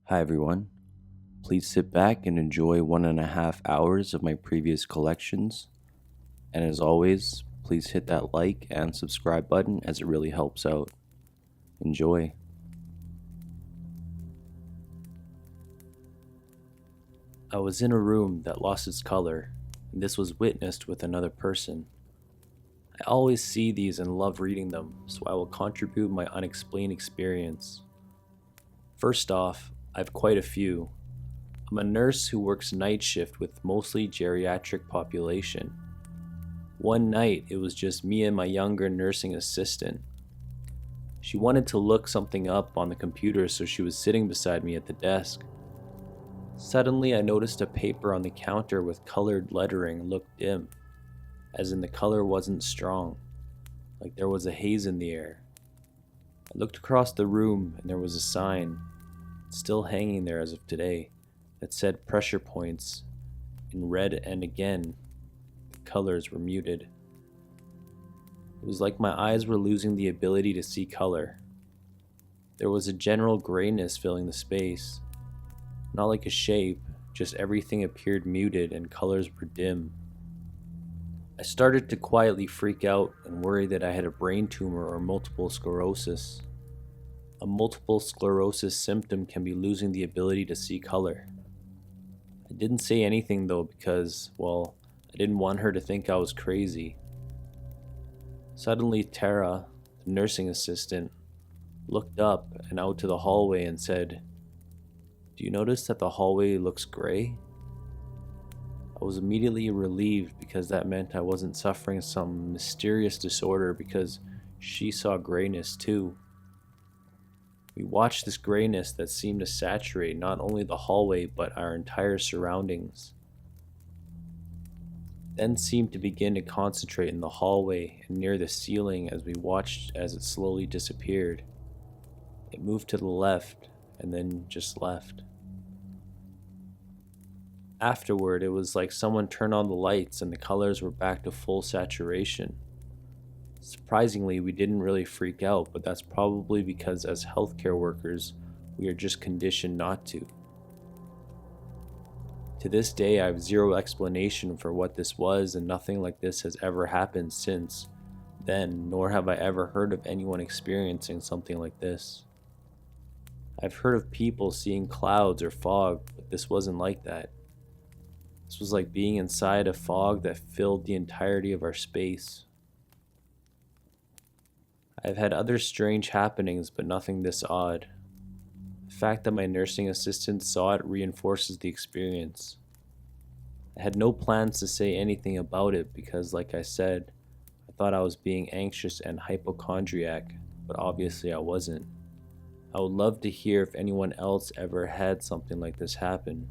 Hi everyone. Please sit back and enjoy 1.5 hours of my previous collections. And as always, please hit that like and subscribe button as it really helps out. Enjoy. I was in a room that lost its color, and this was witnessed with another person. I always see these and love reading them, so I will contribute my unexplained experience. First off, I have quite a few. I'm a nurse who works night shift with mostly geriatric population. One night, it was just me and my younger nursing assistant. She wanted to look something up on the computer, so she was sitting beside me at the desk. Suddenly, I noticed a paper on the counter with colored lettering looked dim, as in the color wasn't strong, like there was a haze in the air. I looked across the room and there was a sign, still hanging there as of today, that said pressure points in red, and again, the colors were muted. It was like my eyes were losing the ability to see color. There was a general grayness filling the space. Not like a shape, just everything appeared muted and colors were dim. I started to quietly freak out and worry that I had a brain tumor or multiple sclerosis. A multiple sclerosis symptom can be losing the ability to see color. I didn't say anything though because, well, I didn't want her to think I was crazy. Suddenly Tara, the nursing assistant, looked up and out to the hallway and said, "Do you notice that the hallway looks gray?" I was immediately relieved because that meant I wasn't suffering some mysterious disorder because she saw grayness too. We watched this grayness that seemed to saturate not only the hallway but our entire surroundings. Then seemed to begin to concentrate in the hallway and near the ceiling as we watched as it slowly disappeared. It moved to the left and then just left. Afterward, it was like someone turned on the lights and the colors were back to full saturation. Surprisingly, we didn't really freak out, but that's probably because as healthcare workers, we are just conditioned not to. To this day, I have zero explanation for what this was, and nothing like this has ever happened since then, nor have I ever heard of anyone experiencing something like this. I've heard of people seeing clouds or fog, but this wasn't like that. This was like being inside a fog that filled the entirety of our space. I've had other strange happenings, but nothing this odd. The fact that my nursing assistant saw it reinforces the experience. I had no plans to say anything about it because, like I said, I thought I was being anxious and hypochondriac, but obviously I wasn't. I would love to hear if anyone else ever had something like this happen.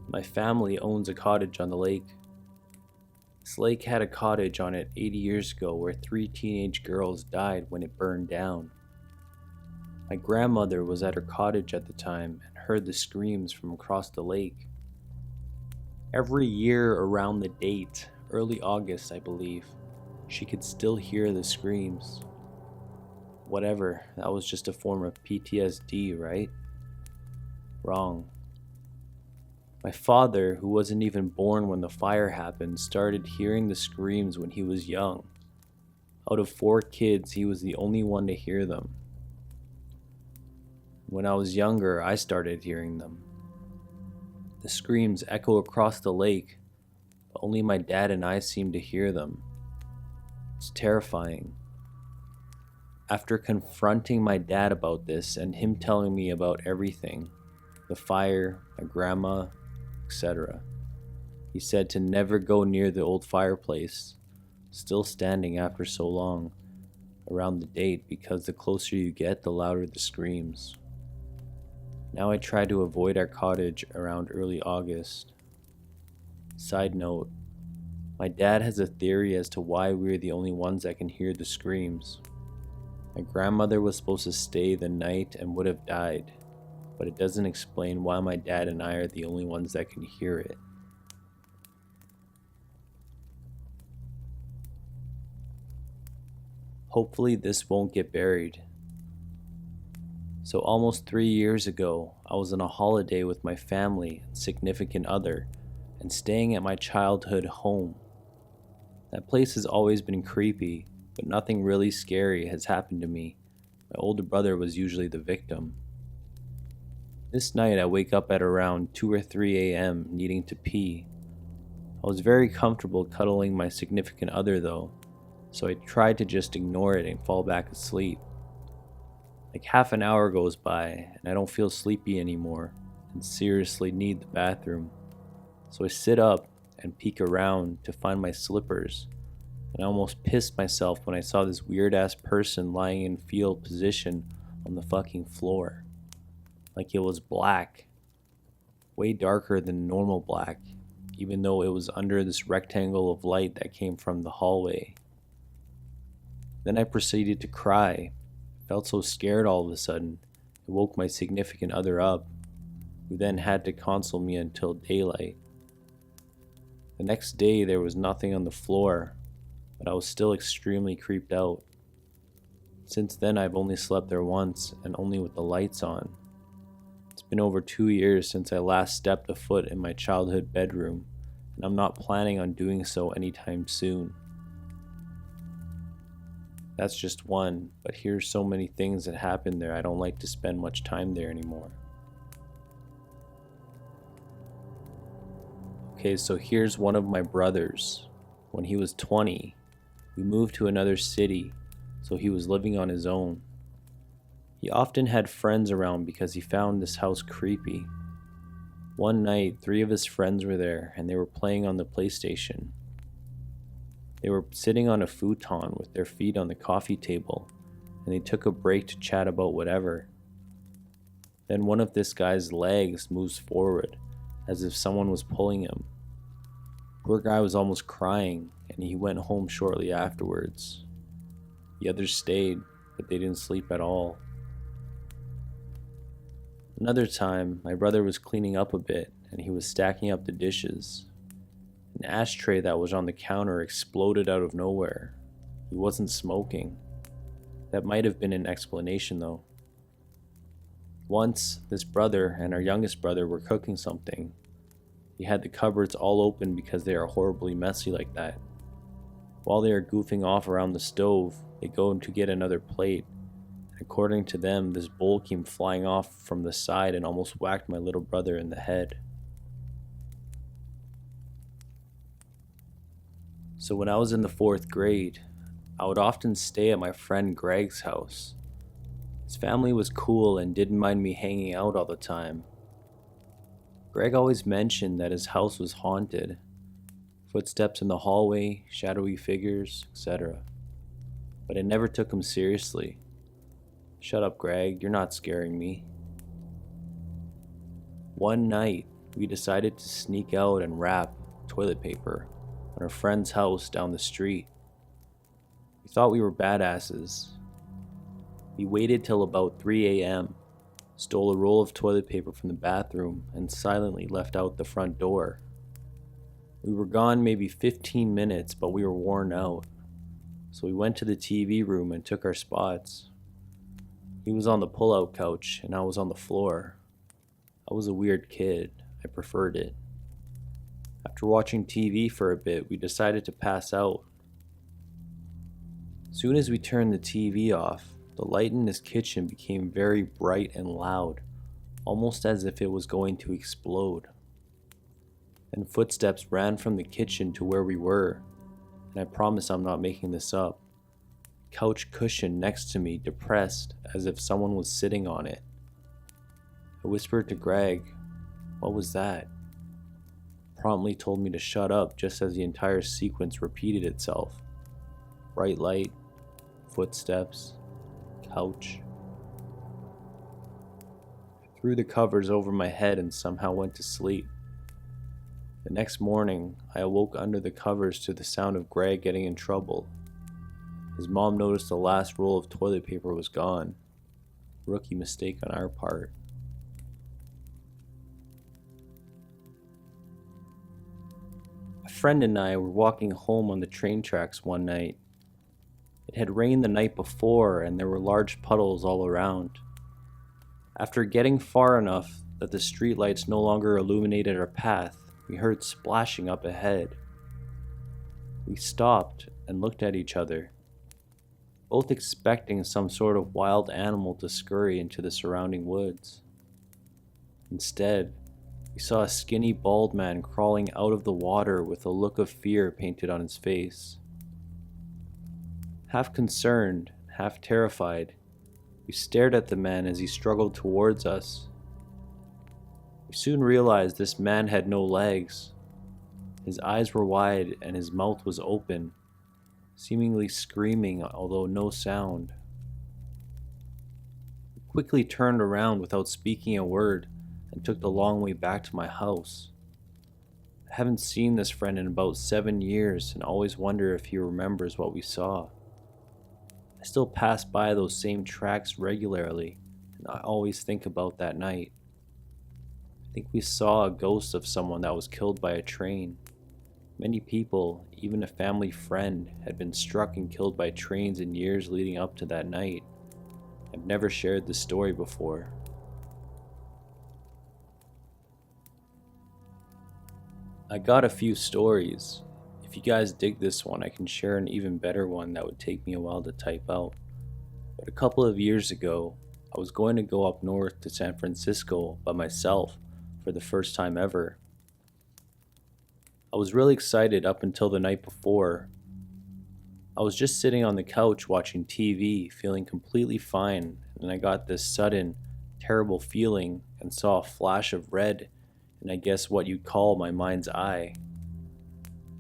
My family owns a cottage on the lake. This lake had a cottage on it 80 years ago where 3 teenage girls died when it burned down. My grandmother was at her cottage at the time and heard the screams from across the lake. Every year around the date, early August I believe, she could still hear the screams. Whatever, that was just a form of PTSD, right? Wrong. My father, who wasn't even born when the fire happened, started hearing the screams when he was young. Out of 4 kids, he was the only one to hear them. When I was younger, I started hearing them. The screams echo across the lake, but only my dad and I seem to hear them. It's terrifying. After confronting my dad about this and him telling me about everything, the fire, my grandma, etc., he said to never go near the old fireplace, still standing after so long, around the date because the closer you get, the louder the screams. Now I try to avoid our cottage around early August. Side note, my dad has a theory as to why we're the only ones that can hear the screams. My grandmother was supposed to stay the night and would have died, but it doesn't explain why my dad and I are the only ones that can hear it. Hopefully this won't get buried. So almost 3 years ago, I was on a holiday with my family and significant other and staying at my childhood home. That place has always been creepy, but nothing really scary has happened to me. My older brother was usually the victim. This night I wake up at around 2 or 3 a.m. needing to pee. I was very comfortable cuddling my significant other though, so I tried to just ignore it and fall back asleep. Like half an hour goes by and I don't feel sleepy anymore and seriously need the bathroom. So I sit up and peek around to find my slippers, and I almost pissed myself when I saw this weird ass person lying in fetal position on the fucking floor. Like it was black, way darker than normal black, even though it was under this rectangle of light that came from the hallway. Then I proceeded to cry. Felt so scared all of a sudden, it woke my significant other up, who then had to console me until daylight. The next day there was nothing on the floor, but I was still extremely creeped out. Since then I've only slept there once, and only with the lights on. It's been over 2 years since I last stepped a foot in my childhood bedroom, and I'm not planning on doing so anytime soon. That's just one, but here's so many things that happen there I don't like to spend much time there anymore. Okay, so here's one of my brothers. When he was 20, we moved to another city, so he was living on his own. He often had friends around because he found this house creepy. One night, 3 of his friends were there and they were playing on the PlayStation. They were sitting on a futon with their feet on the coffee table, and they took a break to chat about whatever. Then one of this guy's legs moves forward, as if someone was pulling him. Poor guy was almost crying, and he went home shortly afterwards. The others stayed, but they didn't sleep at all. Another time, my brother was cleaning up a bit, and he was stacking up the dishes. An ashtray that was on the counter exploded out of nowhere. He wasn't smoking. That might have been an explanation though. Once, this brother and our youngest brother were cooking something. He had the cupboards all open because they are horribly messy like that. While they are goofing off around the stove, they go to get another plate. According to them, this bowl came flying off from the side and almost whacked my little brother in the head. So when I was in the 4th grade, I would often stay at my friend Greg's house. His family was cool and didn't mind me hanging out all the time. Greg always mentioned that his house was haunted. Footsteps in the hallway, shadowy figures, etc. But I never took him seriously. Shut up, Greg, you're not scaring me. One night, we decided to sneak out and wrap toilet paper on our friend's house down the street. We thought we were badasses. We waited till about 3 a.m., stole a roll of toilet paper from the bathroom, and silently left out the front door. We were gone maybe 15 minutes, but we were worn out. So we went to the TV room and took our spots. He was on the pull-out couch, and I was on the floor. I was a weird kid. I preferred it. After watching TV for a bit, we decided to pass out. Soon as we turned the TV off, the light in his kitchen became very bright and loud, almost as if it was going to explode. And footsteps ran from the kitchen to where we were, and I promise I'm not making this up. Couch cushion next to me depressed as if someone was sitting on it. I whispered to Greg, "What was that?" Promptly told me to shut up just as the entire sequence repeated itself. Bright light, footsteps, couch. I threw the covers over my head and somehow went to sleep. The next morning, I awoke under the covers to the sound of Greg getting in trouble. His mom noticed the last roll of toilet paper was gone. Rookie mistake on our part. A friend and I were walking home on the train tracks one night. It had rained the night before and there were large puddles all around. After getting far enough that the streetlights no longer illuminated our path, we heard splashing up ahead. We stopped and looked at each other, both expecting some sort of wild animal to scurry into the surrounding woods. Instead, we saw a skinny bald man crawling out of the water with a look of fear painted on his face. Half concerned, half terrified, we stared at the man as he struggled towards us. We soon realized this man had no legs. His eyes were wide and his mouth was open, seemingly screaming although no sound. We quickly turned around without speaking a word and took the long way back to my house. I haven't seen this friend in about 7 years and always wonder if he remembers what we saw. I still pass by those same tracks regularly, and I always think about that night. I think we saw a ghost of someone that was killed by a train. Many people, even a family friend, had been struck and killed by trains in years leading up to that night. I've never shared this story before. I got a few stories. If you guys dig this one, I can share an even better one that would take me a while to type out. But a couple of years ago, I was going to go up north to San Francisco by myself for the first time ever. I was really excited up until the night before. I was just sitting on the couch watching TV, feeling completely fine, and I got this sudden, terrible feeling and saw a flash of red in I guess what you'd call my mind's eye.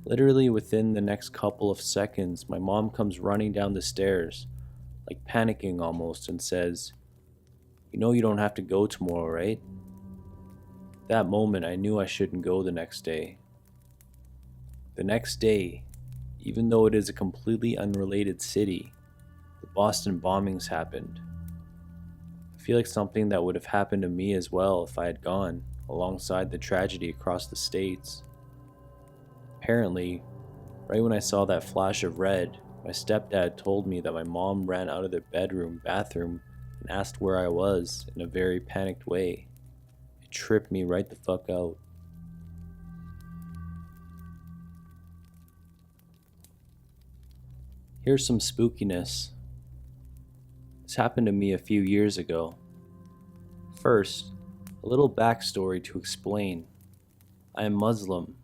Literally within the next couple of seconds, my mom comes running down the stairs, like panicking almost, and says, "You know you don't have to go tomorrow, right?" That moment I knew I shouldn't go the next day. The next day, even though it is a completely unrelated city, the Boston bombings happened. I feel like something that would have happened to me as well if I had gone, alongside the tragedy across the states. Apparently, right when I saw that flash of red, my stepdad told me that my mom ran out of their bathroom, and asked where I was in a very panicked way. It tripped me right the fuck out. Here's some spookiness. This happened to me a few years ago. First, a little backstory to explain. I am Muslim.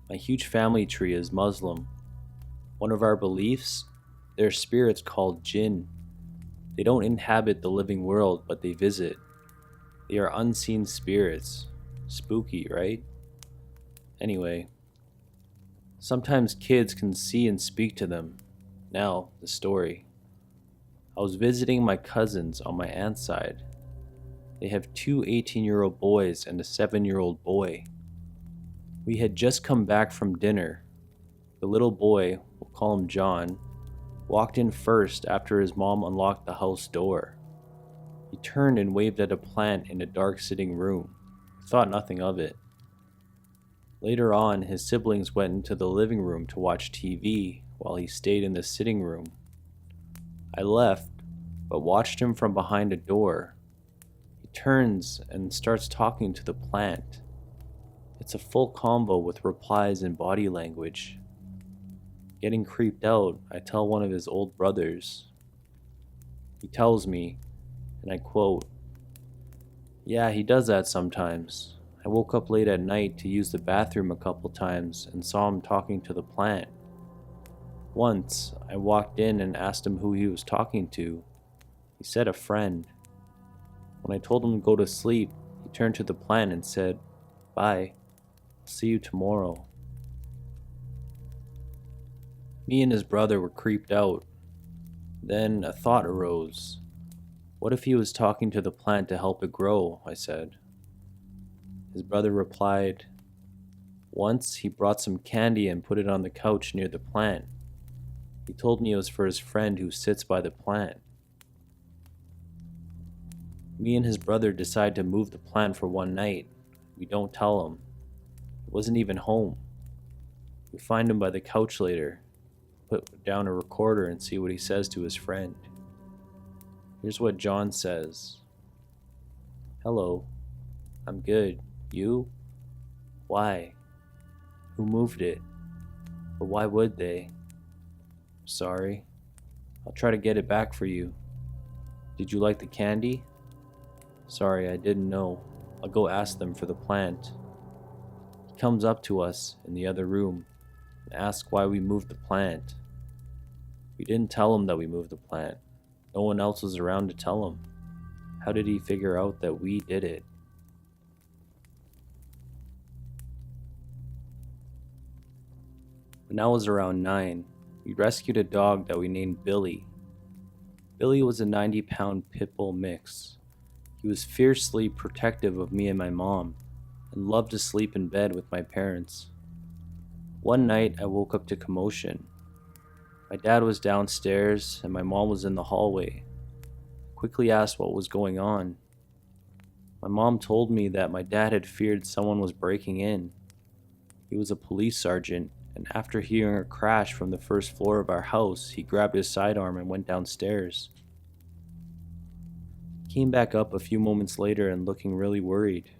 My huge family tree is Muslim. One of our beliefs, there are spirits called jinn. They don't inhabit the living world, but they visit. They are unseen spirits. Spooky, right? Anyway, sometimes kids can see and speak to them. Now, the story. I was visiting my cousins on my aunt's side. They have two 18-year-old boys and a 7-year-old boy. We had just come back from dinner. The little boy, we'll call him John, walked in first after his mom unlocked the house door. He turned and waved at a plant in a dark sitting room. I thought nothing of it. Later on, his siblings went into the living room to watch TV while he stayed in the sitting room. I left, but watched him from behind a door. He turns and starts talking to the plant. It's a full convo with replies in body language. Getting creeped out, I tell one of his old brothers. He tells me, and I quote, "Yeah, he does that sometimes. I woke up late at night to use the bathroom a couple times and saw him talking to the plant. Once, I walked in and asked him who he was talking to. He said a friend. When I told him to go to sleep, he turned to the plant and said, 'Bye. I'll see you tomorrow.'" Me and his brother were creeped out. Then a thought arose. What if he was talking to the plant to help it grow? I said. His brother replied, "Once he brought some candy and put it on the couch near the plant. He told me it was for his friend who sits by the plant." Me and his brother decide to move the plant for one night. We don't tell him. He wasn't even home. We find him by the couch later, put down a recorder and see what he says to his friend. Here's what John says. "Hello. I'm good. You? Why? Who moved it? But why would they? Sorry. I'll try to get it back for you. Did you like the candy? Sorry, I didn't know. I'll go ask them for the plant." He comes up to us in the other room and asks why we moved the plant. We didn't tell him that we moved the plant. No one else was around to tell him. How did he figure out that we did it? When I was around 9, we rescued a dog that we named Billy. Billy was a 90-pound pit bull mix. He was fiercely protective of me and my mom, and loved to sleep in bed with my parents. One night, I woke up to commotion. My dad was downstairs, and my mom was in the hallway. I quickly asked what was going on. My mom told me that my dad had feared someone was breaking in. He was a police sergeant, and after hearing a crash from the first floor of our house, he grabbed his sidearm and went downstairs. He came back up a few moments later and looking really worried.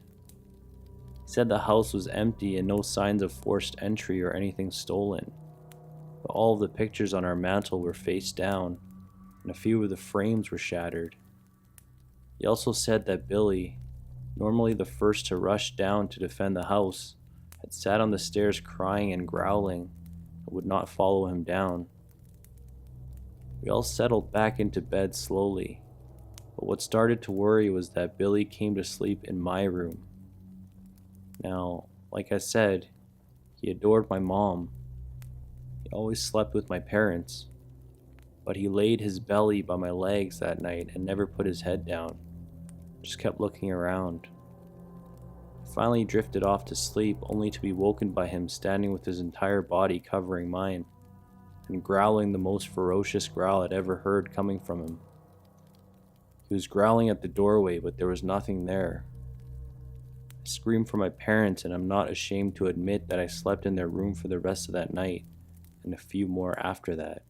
He said the house was empty and no signs of forced entry or anything stolen, but all of the pictures on our mantle were face down, and a few of the frames were shattered. He also said that Billy, normally the first to rush down to defend the house, had sat on the stairs crying and growling and would not follow him down. We all settled back into bed slowly, but what started to worry was that Billy came to sleep in my room. Now, like I said, he adored my mom. He always slept with my parents, but he laid his belly by my legs that night and never put his head down, just kept looking around. I finally drifted off to sleep only to be woken by him standing with his entire body covering mine and growling the most ferocious growl I'd ever heard coming from him. He was growling at the doorway, but there was nothing there. I screamed for my parents, and I'm not ashamed to admit that I slept in their room for the rest of that night and a few more after that.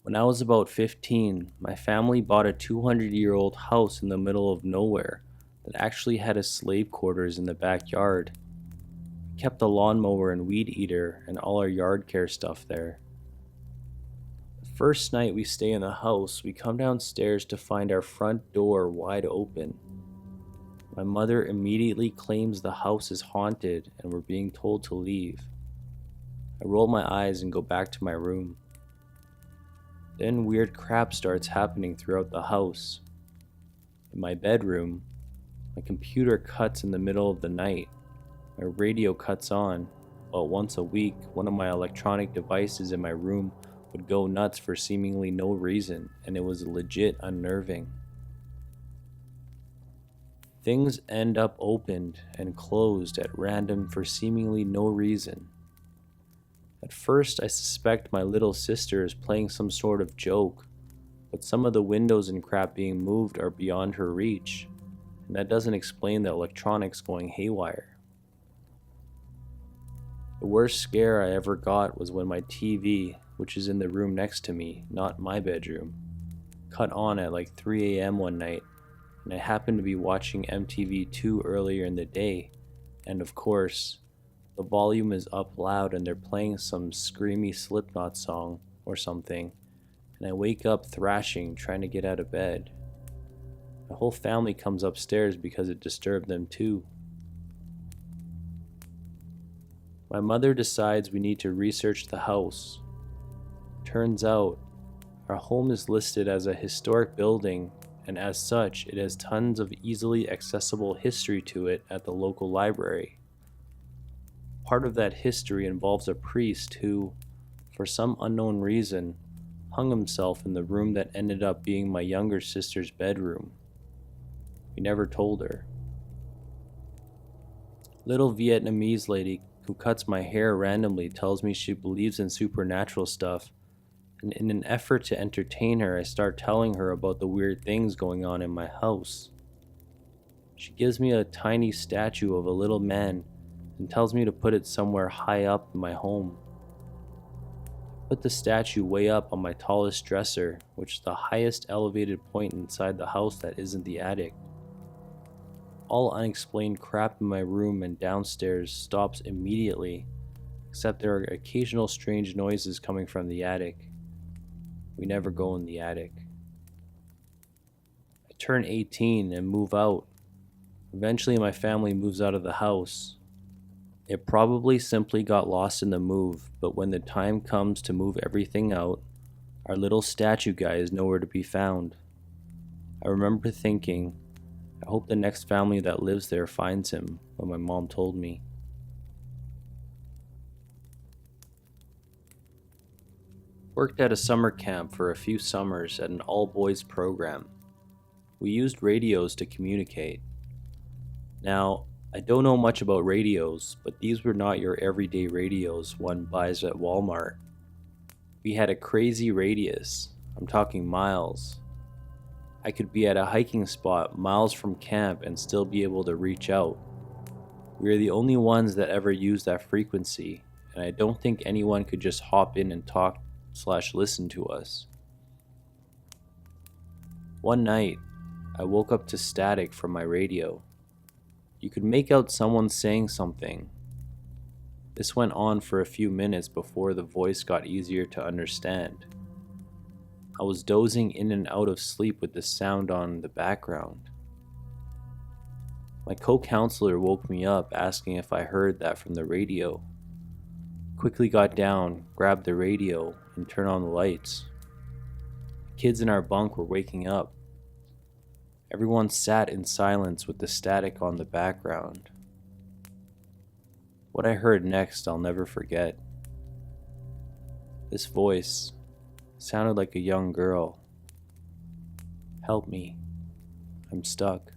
When I was about 15, my family bought a 200-year-old house in the middle of nowhere that actually had a slave quarters in the backyard. We kept a lawnmower and weed eater and all our yard care stuff there. The first night we stay in the house, we come downstairs to find our front door wide open. My mother immediately claims the house is haunted and we're being told to leave. I roll my eyes and go back to my room. Then weird crap starts happening throughout the house. In my bedroom, my computer cuts in the middle of the night. My radio cuts on. About once a week, one of my electronic devices in my room would go nuts for seemingly no reason, and it was legit unnerving. Things end up opened and closed at random for seemingly no reason. At first, I suspect my little sister is playing some sort of joke, but some of the windows and crap being moved are beyond her reach, and that doesn't explain the electronics going haywire. The worst scare I ever got was when my TV, which is in the room next to me, not my bedroom, cut on at like 3 a.m. one night, and I happened to be watching MTV2 earlier in the day, and of course, the volume is up loud and they're playing some screamy Slipknot song or something, and I wake up thrashing, trying to get out of bed. My whole family comes upstairs because it disturbed them too. My mother decides we need to research the house. Turns out, our home is listed as a historic building, and as such, it has tons of easily accessible history to it at the local library. Part of that history involves a priest who, for some unknown reason, hung himself in the room that ended up being my younger sister's bedroom. We never told her. Little Vietnamese lady who cuts my hair randomly tells me she believes in supernatural stuff, and in an effort to entertain her, I start telling her about the weird things going on in my house. She gives me a tiny statue of a little man and tells me to put it somewhere high up in my home. Put the statue way up on my tallest dresser, which is the highest elevated point inside the house that isn't the attic. All unexplained crap in my room and downstairs stops immediately, except there are occasional strange noises coming from the attic. We never go in the attic. I turn 18 and move out. Eventually my family moves out of the house. It probably simply got lost in the move, but when the time comes to move everything out, our little statue guy is nowhere to be found. I remember thinking, I hope the next family that lives there finds him, when my mom told me. Worked at a summer camp for a few summers at an all-boys program. We used radios to communicate. Now, I don't know much about radios, but these were not your everyday radios one buys at Walmart. We had a crazy radius. I'm talking miles. I could be at a hiking spot miles from camp and still be able to reach out. We are the only ones that ever use that frequency, and I don't think anyone could just hop in and talk/listen to us. One night, I woke up to static from my radio. You could make out someone saying something. This went on for a few minutes before the voice got easier to understand. I was dozing in and out of sleep with the sound on the background. My co-counselor woke me up asking if I heard that from the radio. Quickly got down, grabbed the radio, and turned on the lights. The kids in our bunk were waking up. Everyone sat in silence with the static on the background. What I heard next I'll never forget. This voice sounded like a young girl. Help me. I'm stuck.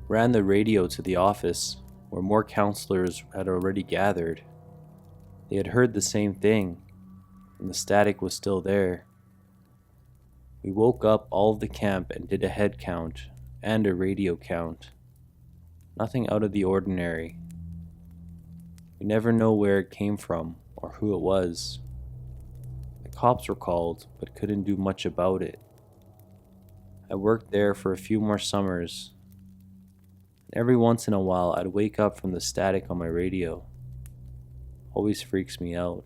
Ran the radio to the office, where more counselors had already gathered. They had heard the same thing, and the static was still there. We woke up all of the camp and did a head count and a radio count. Nothing out of the ordinary. We never know where it came from or who it was. The cops were called, but couldn't do much about it. I worked there for a few more summers. Every once in a while, I'd wake up from the static on my radio. Always freaks me out.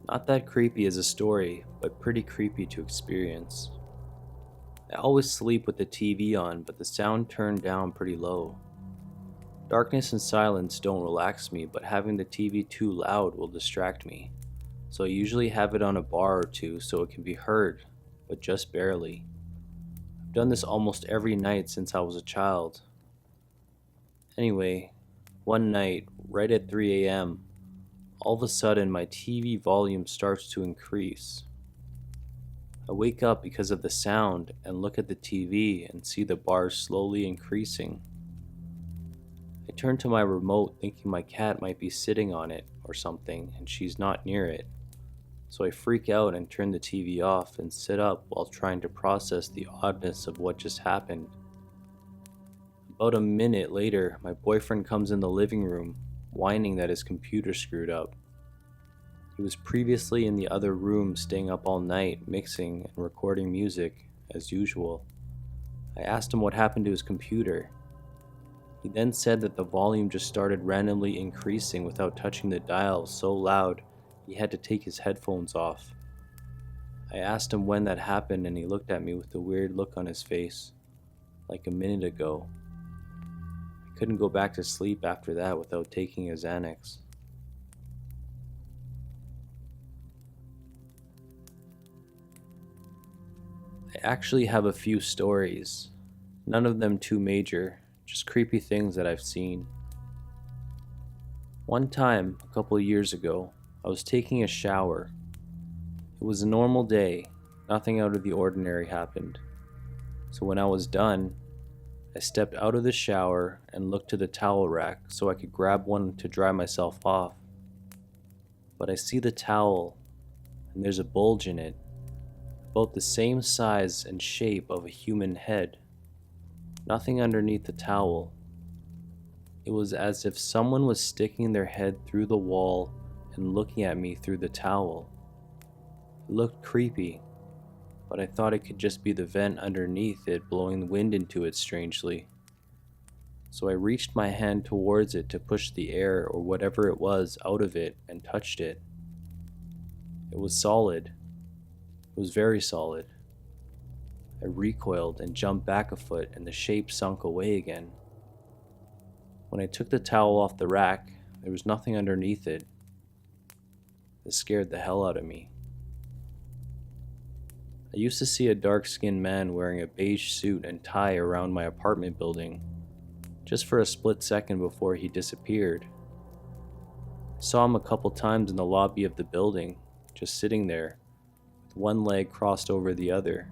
Not that creepy as a story, but pretty creepy to experience. I always sleep with the TV on, but the sound turned down pretty low. Darkness and silence don't relax me, but having the TV too loud will distract me. So I usually have it on a bar or two so it can be heard, but just barely. I've done this almost every night since I was a child. Anyway, one night, right at 3 a.m., all of a sudden my TV volume starts to increase. I wake up because of the sound and look at the TV and see the bar slowly increasing. I turn to my remote thinking my cat might be sitting on it or something and she's not near it. So I freak out and turn the TV off and sit up while trying to process the oddness of what just happened. About a minute later, my boyfriend comes in the living room, whining that his computer screwed up. He was previously in the other room staying up all night, mixing and recording music, as usual. I asked him what happened to his computer. He then said that the volume just started randomly increasing without touching the dial so loud he had to take his headphones off. I asked him when that happened and he looked at me with a weird look on his face, like a minute ago. I couldn't go back to sleep after that without taking a Xanax. I actually have a few stories, none of them too major, just creepy things that I've seen. One time, a couple of years ago, I was taking a shower. It was a normal day, nothing out of the ordinary happened. So when I was done, I stepped out of the shower and looked to the towel rack so I could grab one to dry myself off. But I see the towel, and there's a bulge in it. about the same size and shape of a human head. Nothing underneath the towel. It was as if someone was sticking their head through the wall and looking at me through the towel. It looked creepy, but I thought it could just be the vent underneath it blowing wind into it strangely. So I reached my hand towards it to push the air or whatever it was out of it and touched it. It was solid. It was very solid. I recoiled and jumped back a foot and the shape sunk away again. When I took the towel off the rack, there was nothing underneath it. This scared the hell out of me. I used to see a dark-skinned man wearing a beige suit and tie around my apartment building, just for a split second before he disappeared. I saw him a couple times in the lobby of the building, just sitting there, with one leg crossed over the other.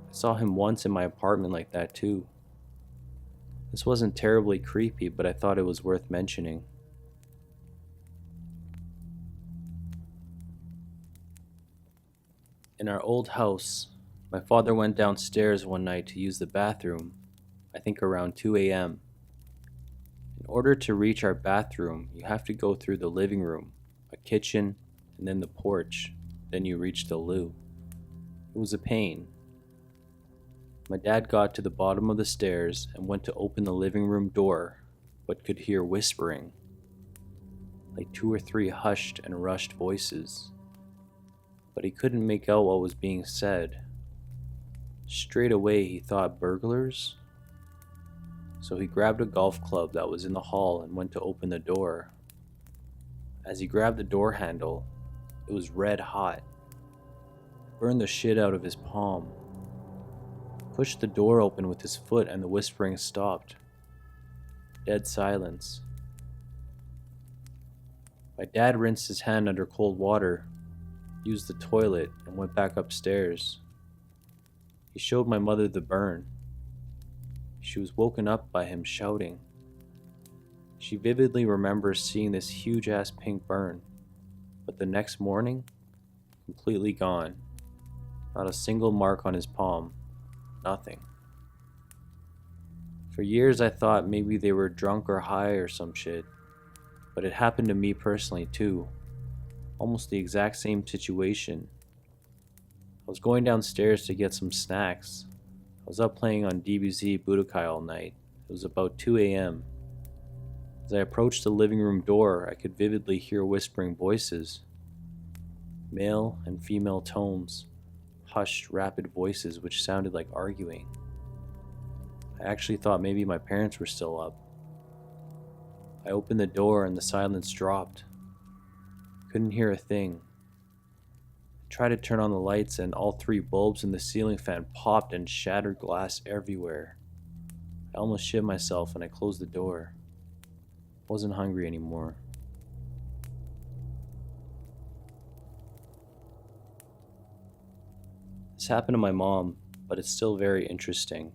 I saw him once in my apartment like that too. This wasn't terribly creepy, but I thought it was worth mentioning. In our old house, my father went downstairs one night to use the bathroom, I think around 2 a.m. In order to reach our bathroom, you have to go through the living room, a kitchen, and then the porch, then you reach the loo. It was a pain. My dad got to the bottom of the stairs and went to open the living room door, but could hear whispering, like 2 or 3 hushed and rushed voices. But he couldn't make out what was being said. Straight away he thought burglars. So he grabbed a golf club that was in the hall and went to open the door. As he grabbed the door handle, it was red hot. It burned the shit out of his palm. Pushed the door open with his foot and the whispering stopped. Dead silence. My dad rinsed his hand under cold water, used the toilet, and went back upstairs. He showed my mother the burn. She was woken up by him shouting. She vividly remembers seeing this huge-ass pink burn, but the next morning, completely gone. Not a single mark on his palm. Nothing. For years I thought maybe they were drunk or high or some shit, but it happened to me personally too. Almost the exact same situation. I was going downstairs to get some snacks. I was up playing on DBZ Budokai all night. It was about 2 a.m. As I approached the living room door, I could vividly hear whispering voices. Male and female tones. Hushed, rapid voices which sounded like arguing. I actually thought maybe my parents were still up. I opened the door and the silence dropped. Couldn't hear a thing. I tried to turn on the lights and all 3 bulbs in the ceiling fan popped and shattered glass everywhere. I almost shit myself and I closed the door. I wasn't hungry anymore. This happened to my mom, but it's still very interesting.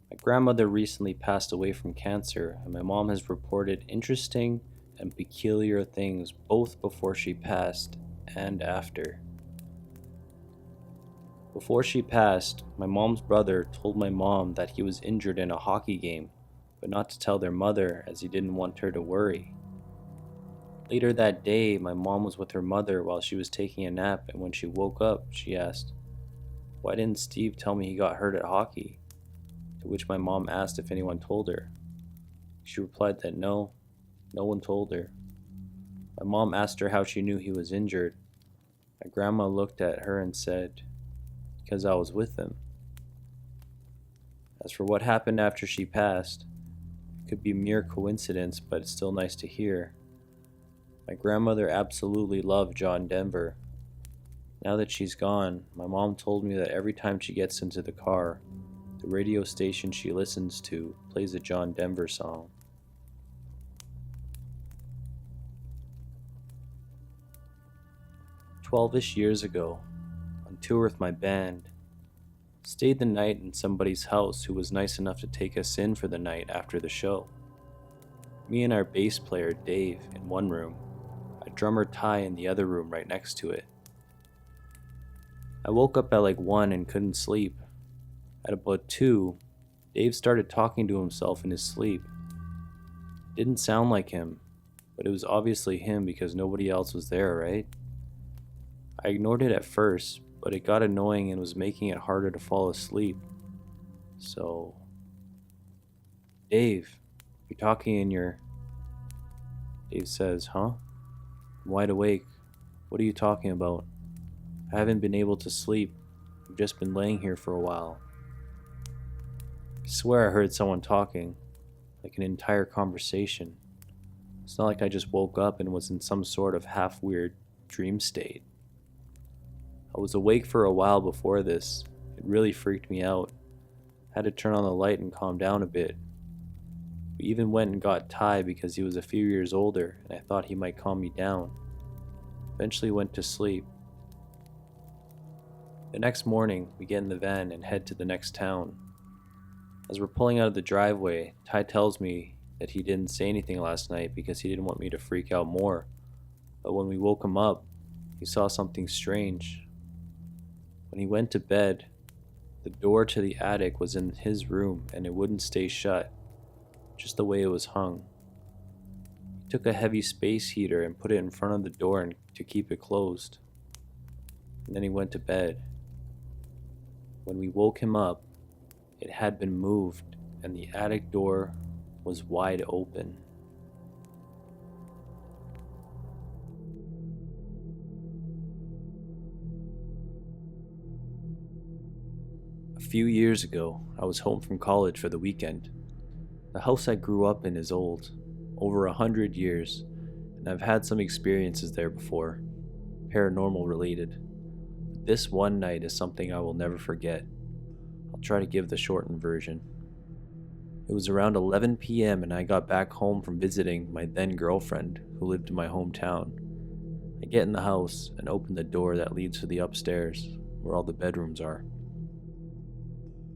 My grandmother recently passed away from cancer, and my mom has reported interesting and peculiar things both before she passed and after. Before she passed, my mom's brother told my mom that he was injured in a hockey game, but not to tell their mother as he didn't want her to worry. Later that day, my mom was with her mother while she was taking a nap, and when she woke up, she asked, "Why didn't Steve tell me he got hurt at hockey?" To which my mom asked if anyone told her. She replied that no one told her. My mom asked her how she knew he was injured. My grandma looked at her and said, "Because I was with him." As for what happened after she passed, it could be mere coincidence, but it's still nice to hear. My grandmother absolutely loved John Denver. Now that she's gone, my mom told me that every time she gets into the car, the radio station she listens to plays a John Denver song. "12-ish years ago, on tour with my band, stayed the night in somebody's house who was nice enough to take us in for the night after the show. Me and our bass player Dave in one room, a drummer Ty in the other room right next to it. I woke up at like 1 and couldn't sleep. At about 2, Dave started talking to himself in his sleep. Didn't sound like him, but it was obviously him because nobody else was there, right? I ignored it at first, but it got annoying and was making it harder to fall asleep. So, Dave, you're talking in your... Dave says, huh? I'm wide awake. What are you talking about? I haven't been able to sleep. I've just been laying here for a while. I swear I heard someone talking, like an entire conversation. It's not like I just woke up and was in some sort of half-weird dream state. I was awake for a while before this. It really freaked me out. I had to turn on the light and calm down a bit. We even went and got Ty because he was a few years older and I thought he might calm me down. Eventually went to sleep. The next morning, we get in the van and head to the next town. As we're pulling out of the driveway, Ty tells me that he didn't say anything last night because he didn't want me to freak out more. But when we woke him up, he saw something strange. When he went to bed, the door to the attic was in his room and it wouldn't stay shut, just the way it was hung. He took a heavy space heater and put it in front of the door to keep it closed. And then he went to bed. When we woke him up, it had been moved and the attic door was wide open. A few years ago, I was home from college for the weekend. The house I grew up in is old, over 100 years, and I've had some experiences there before, paranormal related. This one night is something I will never forget. I'll try to give the shortened version. It was around 11 p.m. and I got back home from visiting my then girlfriend who lived in my hometown. I get in the house and open the door that leads to the upstairs, where all the bedrooms are.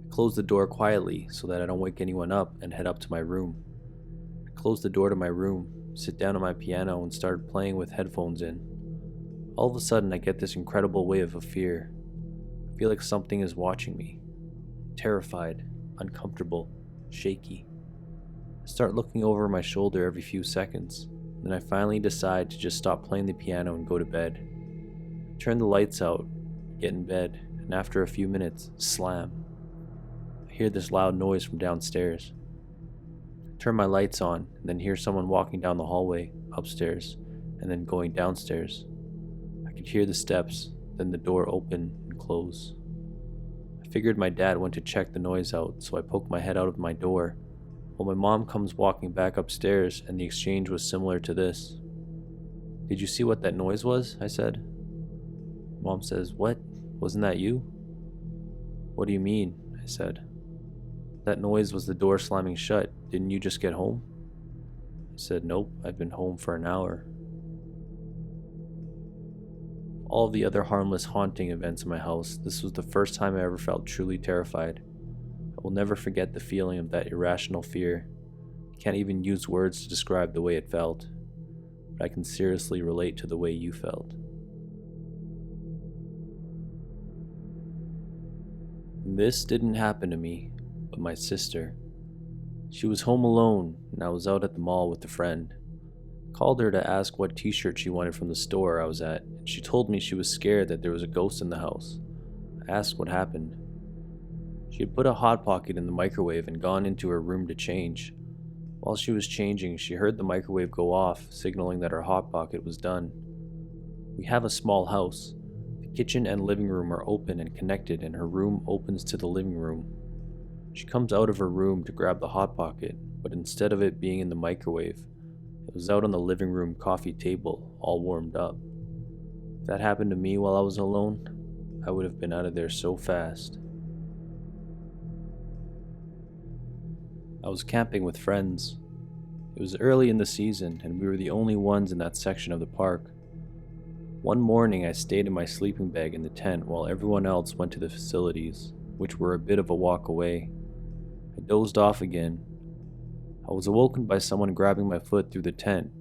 I close the door quietly so that I don't wake anyone up and head up to my room. I close the door to my room, sit down on my piano and start playing with headphones in. All of a sudden I get this incredible wave of fear. I feel like something is watching me. Terrified, uncomfortable, shaky. I start looking over my shoulder every few seconds. Then I finally decide to just stop playing the piano and go to bed. I turn the lights out, get in bed, and after a few minutes, slam. I hear this loud noise from downstairs. I turn my lights on and then hear someone walking down the hallway, upstairs, and then going downstairs. I could hear the steps, then the door open and close. I figured my dad went to check the noise out, so I poked my head out of my door. Well, my mom comes walking back upstairs and the exchange was similar to this. "Did you see what that noise was?" I said. Mom says, "What? Wasn't that you?" "What do you mean?" I said. "That noise was the door slamming shut. Didn't you just get home?" I said, "Nope, I've been home for an hour." All of the other harmless haunting events in my house, this was the first time I ever felt truly terrified. I will never forget the feeling of that irrational fear. I can't even use words to describe the way it felt, but I can seriously relate to the way you felt. This didn't happen to me, but my sister. She was home alone, and I was out at the mall with a friend. I called her to ask what t-shirt she wanted from the store I was at, and she told me she was scared that there was a ghost in the house. I asked what happened. She had put a hot pocket in the microwave and gone into her room to change. While she was changing, she heard the microwave go off, signaling that her hot pocket was done. We have a small house. The kitchen and living room are open and connected, and her room opens to the living room. She comes out of her room to grab the hot pocket, but instead of it being in the microwave, it was out on the living room coffee table, all warmed up. If that happened to me while I was alone, I would have been out of there so fast. I was camping with friends. It was early in the season, and we were the only ones in that section of the park. One morning, I stayed in my sleeping bag in the tent while everyone else went to the facilities, which were a bit of a walk away. I dozed off again. I was awoken by someone grabbing my foot through the tent.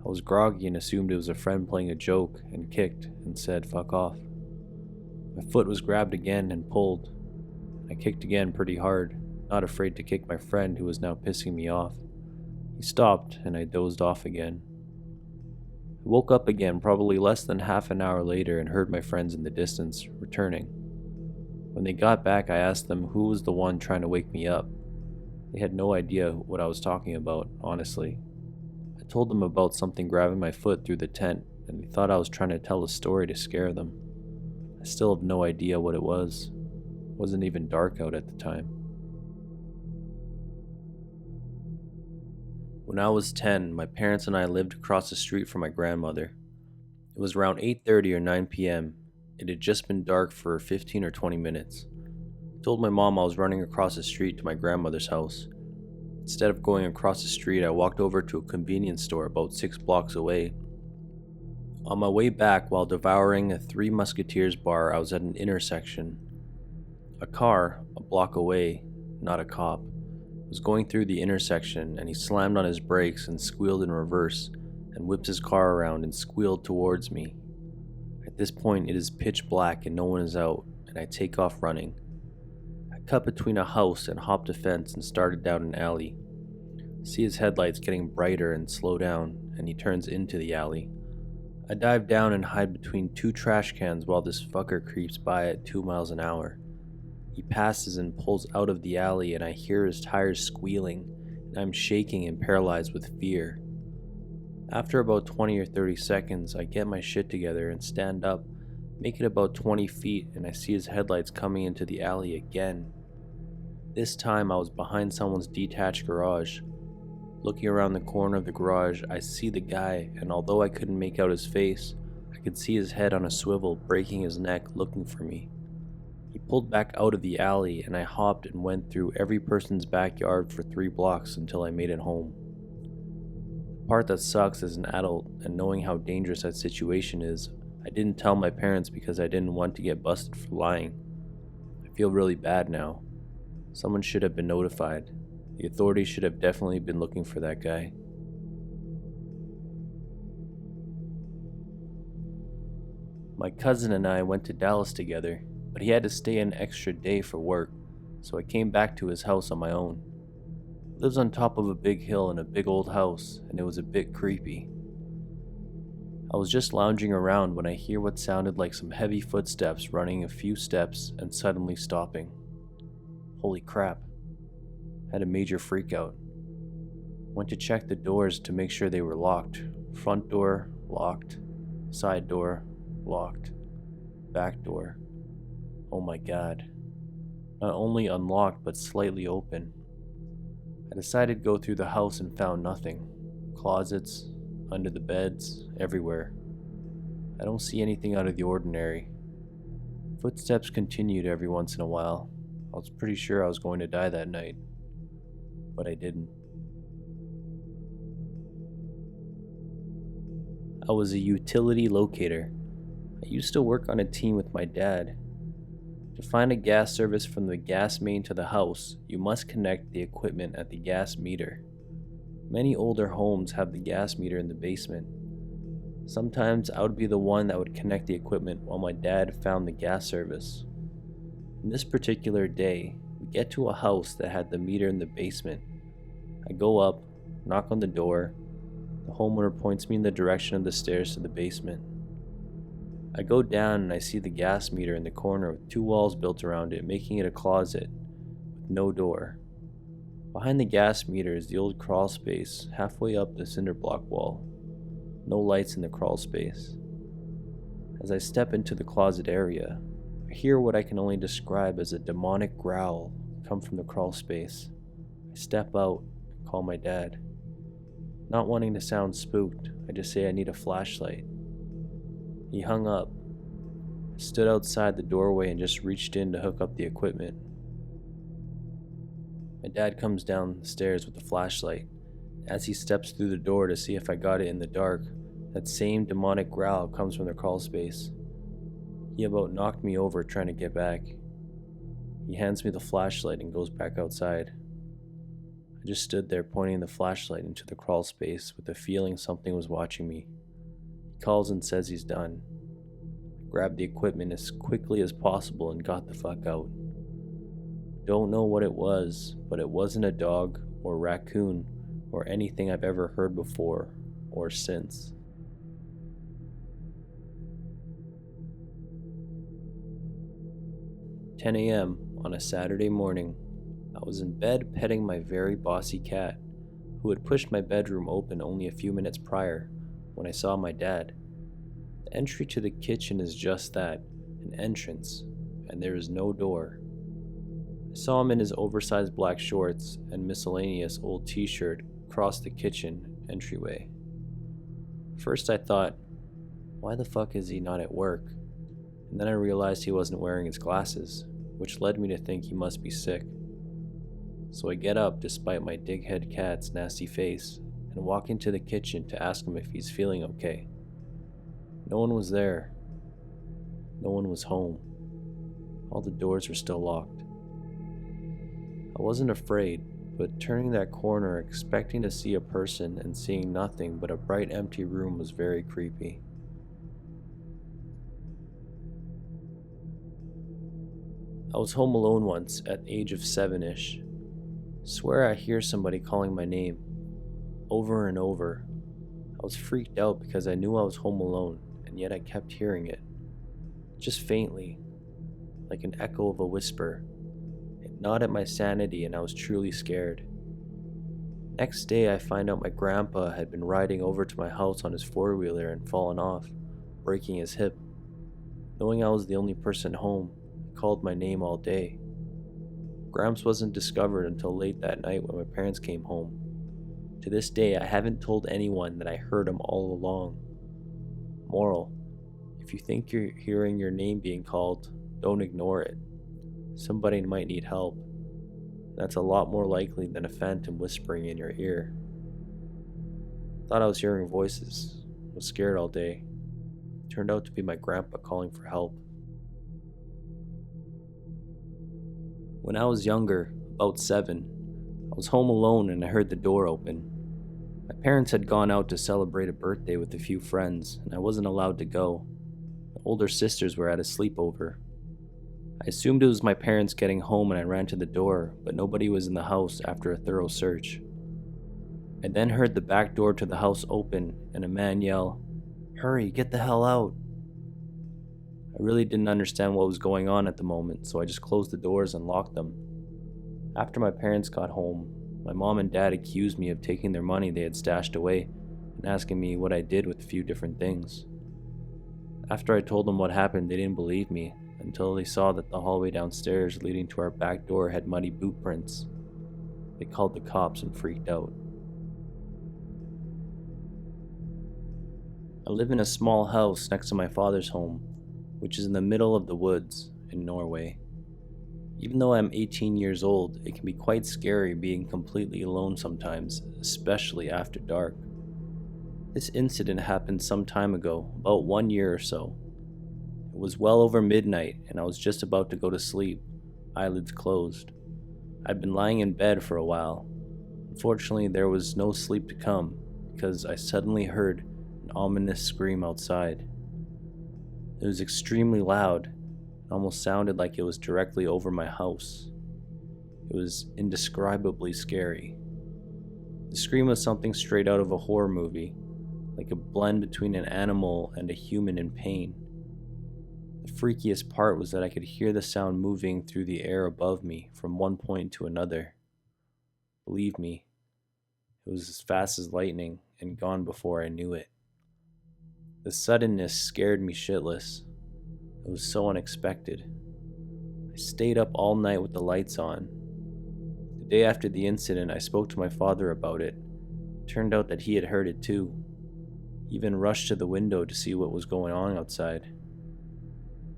I was groggy and assumed it was a friend playing a joke and kicked and said, "Fuck off." My foot was grabbed again and pulled. I kicked again pretty hard, not afraid to kick my friend who was now pissing me off. He stopped and I dozed off again. I woke up again probably less than half an hour later and heard my friends in the distance returning. When they got back, I asked them who was the one trying to wake me up. They had no idea what I was talking about, honestly. I told them about something grabbing my foot through the tent, and they thought I was trying to tell a story to scare them. I still have no idea what it was. It wasn't even dark out at the time. When I was 10, my parents and I lived across the street from my grandmother. It was around 8:30 or 9 p.m. It had just been dark for 15 or 20 minutes. I told my mom I was running across the street to my grandmother's house. Instead of going across the street, I walked over to a convenience store about 6 blocks away. On my way back, while devouring a Three Musketeers bar, I was at an intersection. A car, a block away, not a cop, was going through the intersection, and he slammed on his brakes and squealed in reverse and whipped his car around and squealed towards me. At this point, it is pitch black and no one is out, and I take off running. I cut between a house and hopped a fence and started down an alley. I see his headlights getting brighter and slow down, and he turns into the alley. I dive down and hide between 2 trash cans while this fucker creeps by at 2 miles an hour. He passes and pulls out of the alley, and I hear his tires squealing, and I'm shaking and paralyzed with fear. After about 20 or 30 seconds, I get my shit together and stand up, make it about 20 feet, and I see his headlights coming into the alley again. This time I was behind someone's detached garage. Looking around the corner of the garage, I see the guy, and although I couldn't make out his face, I could see his head on a swivel, breaking his neck, looking for me. He pulled back out of the alley, and I hopped and went through every person's backyard for 3 blocks until I made it home. The part that sucks as an adult, and knowing how dangerous that situation is, I didn't tell my parents because I didn't want to get busted for lying. I feel really bad now. Someone should have been notified. The authorities should have definitely been looking for that guy. My cousin and I went to Dallas together, but he had to stay an extra day for work, so I came back to his house on my own. He lives on top of a big hill in a big old house, and it was a bit creepy. I was just lounging around when I hear what sounded like some heavy footsteps running a few steps and suddenly stopping. Holy crap. I had a major freakout. Went to check the doors to make sure they were locked. Front door, locked. Side door, locked. Back door. Oh my god. Not only unlocked, but slightly open. I decided to go through the house and found nothing. Closets, under the beds, everywhere. I don't see anything out of the ordinary. Footsteps continued every once in a while. I was pretty sure I was going to die that night, but I didn't. I was a utility locator. I used to work on a team with my dad. To find a gas service from the gas main to the house, you must connect the equipment at the gas meter. Many older homes have the gas meter in the basement. Sometimes I would be the one that would connect the equipment while my dad found the gas service. On this particular day, we get to a house that had the meter in the basement. I go up, knock on the door. The homeowner points me in the direction of the stairs to the basement. I go down and I see the gas meter in the corner with 2 walls built around it, making it a closet with no door. Behind the gas meter is the old crawl space halfway up the cinder block wall. No lights in the crawl space. As I step into the closet area, I hear what I can only describe as a demonic growl come from the crawl space. I step out and call my dad. Not wanting to sound spooked, I just say I need a flashlight. He hung up. I stood outside the doorway and just reached in to hook up the equipment. My dad comes down the stairs with a flashlight. As he steps through the door to see if I got it in the dark, that same demonic growl comes from the crawl space. He about knocked me over trying to get back. He hands me the flashlight and goes back outside. I just stood there pointing the flashlight into the crawl space with the feeling something was watching me. He calls and says he's done. I grabbed the equipment as quickly as possible, and got the fuck out. Don't know what it was, but it wasn't a dog or raccoon or anything I've ever heard before or since. "10 a.m. on a Saturday morning. I was in bed petting my very bossy cat, who had pushed my bedroom open only a few minutes prior, when I saw my dad. The entry to the kitchen is just that, an entrance, and there is no door. I saw him in his oversized black shorts and miscellaneous old t-shirt cross the kitchen entryway. First I thought, why the fuck is he not at work? And then I realized he wasn't wearing his glasses, which led me to think he must be sick. So I get up despite my dighead cat's nasty face and walk into the kitchen to ask him if he's feeling okay. No one was there. No one was home. All the doors were still locked. I wasn't afraid, but turning that corner expecting to see a person and seeing nothing but a bright empty room was very creepy. I was home alone once at the age of 7-ish. Swear I hear somebody calling my name, over and over. I was freaked out because I knew I was home alone, and yet I kept hearing it. Just faintly, like an echo of a whisper. It gnawed at my sanity and I was truly scared. Next day I find out my grandpa had been riding over to my house on his four-wheeler and fallen off, breaking his hip. Knowing I was the only person home, he called my name all day. Gramps wasn't discovered until late that night when my parents came home. To this day, I haven't told anyone that I heard him all along. Moral: if you think you're hearing your name being called, don't ignore it. Somebody might need help. That's a lot more likely than a phantom whispering in your ear. Thought I was hearing voices. Was scared all day. Turned out to be my grandpa calling for help. When I was younger, about 7, I was home alone and I heard the door open. My parents had gone out to celebrate a birthday with a few friends, and I wasn't allowed to go. The older sisters were at a sleepover. I assumed it was my parents getting home and I ran to the door, but nobody was in the house after a thorough search. I then heard the back door to the house open and a man yell, "Hurry, get the hell out!" I really didn't understand what was going on at the moment, so I just closed the doors and locked them. After my parents got home, my mom and dad accused me of taking their money they had stashed away and asking me what I did with a few different things. After I told them what happened, they didn't believe me until they saw that the hallway downstairs leading to our back door had muddy boot prints. They called the cops and freaked out. I live in a small house next to my father's home, which is in the middle of the woods in Norway. Even though I'm 18 years old, it can be quite scary being completely alone sometimes, especially after dark. This incident happened some time ago, about 1 year or so. It was well over midnight and I was just about to go to sleep, eyelids closed. I'd been lying in bed for a while. Unfortunately, there was no sleep to come because I suddenly heard an ominous scream outside. It was extremely loud. It almost sounded like it was directly over my house. It was indescribably scary. The scream was something straight out of a horror movie, like a blend between an animal and a human in pain. The freakiest part was that I could hear the sound moving through the air above me from one point to another. Believe me, it was as fast as lightning and gone before I knew it. The suddenness scared me shitless. It was so unexpected. I stayed up all night with the lights on. The day after the incident, I spoke to my father about it. It turned out that he had heard it too. He even rushed to the window to see what was going on outside.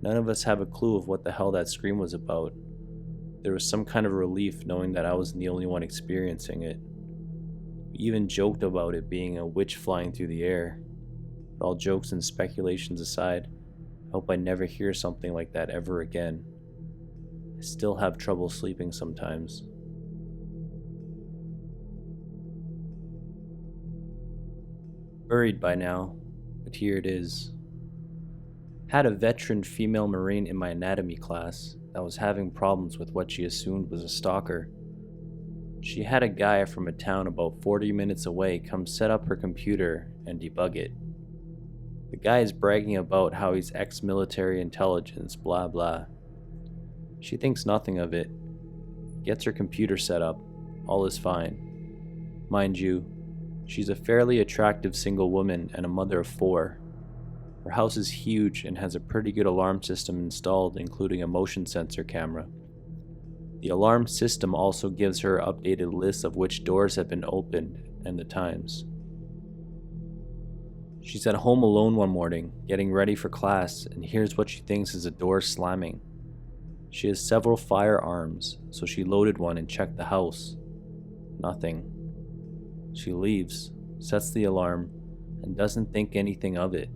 None of us have a clue of what the hell that scream was about. There was some kind of relief knowing that I wasn't the only one experiencing it. We even joked about it being a witch flying through the air. But all jokes and speculations aside, I hope I never hear something like that ever again. I still have trouble sleeping sometimes. Buried by now, but here it is. Had a veteran female Marine in my anatomy class that was having problems with what she assumed was a stalker. She had a guy from a town about 40 minutes away come set up her computer and debug it. The guy is bragging about how he's ex-military intelligence, blah blah. She thinks nothing of it, gets her computer set up, all is fine. Mind you, she's a fairly attractive single woman and a mother of 4. Her house is huge and has a pretty good alarm system installed, including a motion sensor camera. The alarm system also gives her updated lists of which doors have been opened and the times. She's at home alone one morning, getting ready for class, and hears what she thinks is a door slamming. She has several firearms, so she loaded one and checked the house. Nothing. She leaves, sets the alarm, and doesn't think anything of it.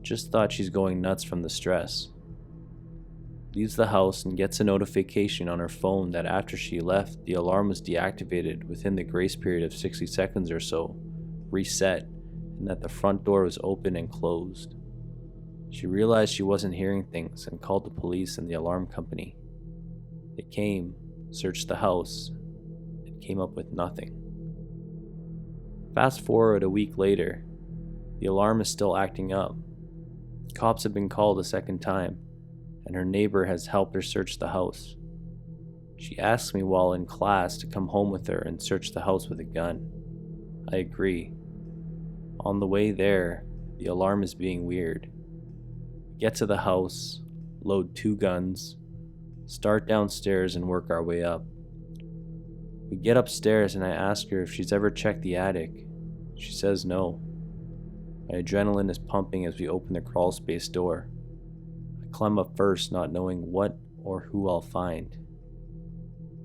Just thought she's going nuts from the stress. Leaves the house and gets a notification on her phone that after she left, the alarm was deactivated within the grace period of 60 seconds or so, reset, and that the front door was open and closed. She realized she wasn't hearing things and called the police and the alarm company. They came, searched the house, and came up with nothing. Fast forward a week later, the alarm is still acting up. Cops have been called a second time, and her neighbor has helped her search the house. She asks me while in class to come home with her and search the house with a gun. I agree. On the way there, the alarm is being weird. We get to the house, load 2 guns, start downstairs and work our way up. We get upstairs and I ask her if she's ever checked the attic. She says no. My adrenaline is pumping as we open the crawl space door. I climb up first, not knowing what or who I'll find.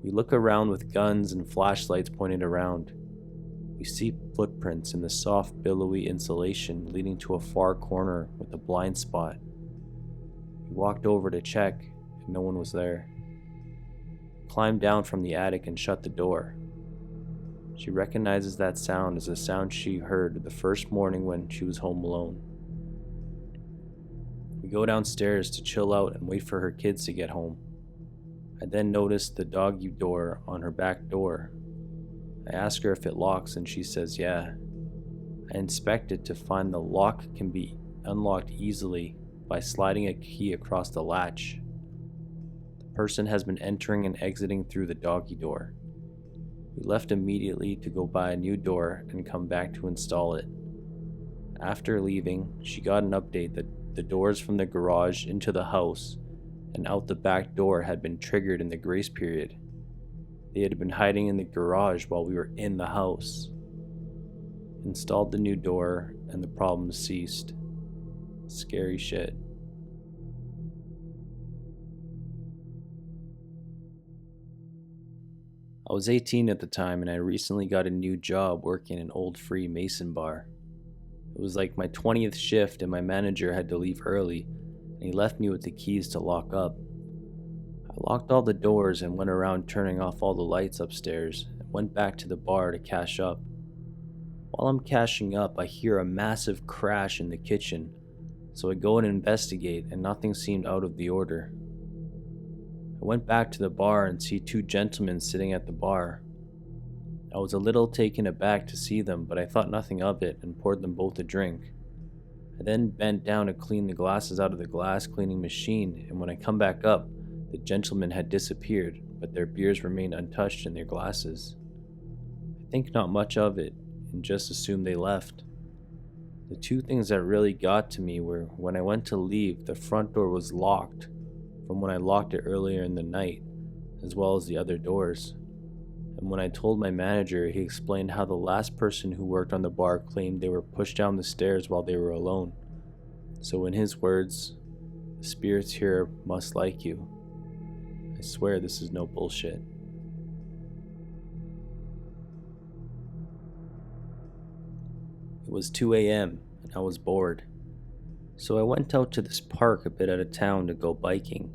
We look around with guns and flashlights pointed around. We see footprints in the soft, billowy insulation leading to a far corner with a blind spot. We walked over to check, and no one was there. Climbed down from the attic and shut the door. She recognizes that sound as a sound she heard the first morning when she was home alone. We go downstairs to chill out and wait for her kids to get home. I then notice the doggy door on her back door. I ask her if it locks and she says yeah. I inspect it to find the lock can be unlocked easily by sliding a key across the latch. The person has been entering and exiting through the doggy door. We left immediately to go buy a new door and come back to install it. After leaving, she got an update that the doors from the garage into the house and out the back door had been triggered in the grace period. They had been hiding in the garage while we were in the house. Installed the new door and the problem ceased. Scary shit. I was 18 at the time and I recently got a new job working in an old Freemason bar. It was like my 20th shift and my manager had to leave early and he left me with the keys to lock up. I locked all the doors and went around turning off all the lights upstairs and went back to the bar to cash up. While I'm cashing up, I hear a massive crash in the kitchen, so I go and investigate and nothing seemed out of the order. I went back to the bar and see 2 gentlemen sitting at the bar. I was a little taken aback to see them, but I thought nothing of it and poured them both a drink. I then bent down to clean the glasses out of the glass cleaning machine, and when I come back up, the gentlemen had disappeared, but their beers remained untouched in their glasses. I think not much of it, and just assumed they left. The 2 things that really got to me were when I went to leave, the front door was locked from when I locked it earlier in the night, as well as the other doors. And when I told my manager, he explained how the last person who worked on the bar claimed they were pushed down the stairs while they were alone. So in his words, the spirits here must like you. I swear this is no bullshit. It was 2 a.m. and I was bored. So I went out to this park a bit out of town to go biking.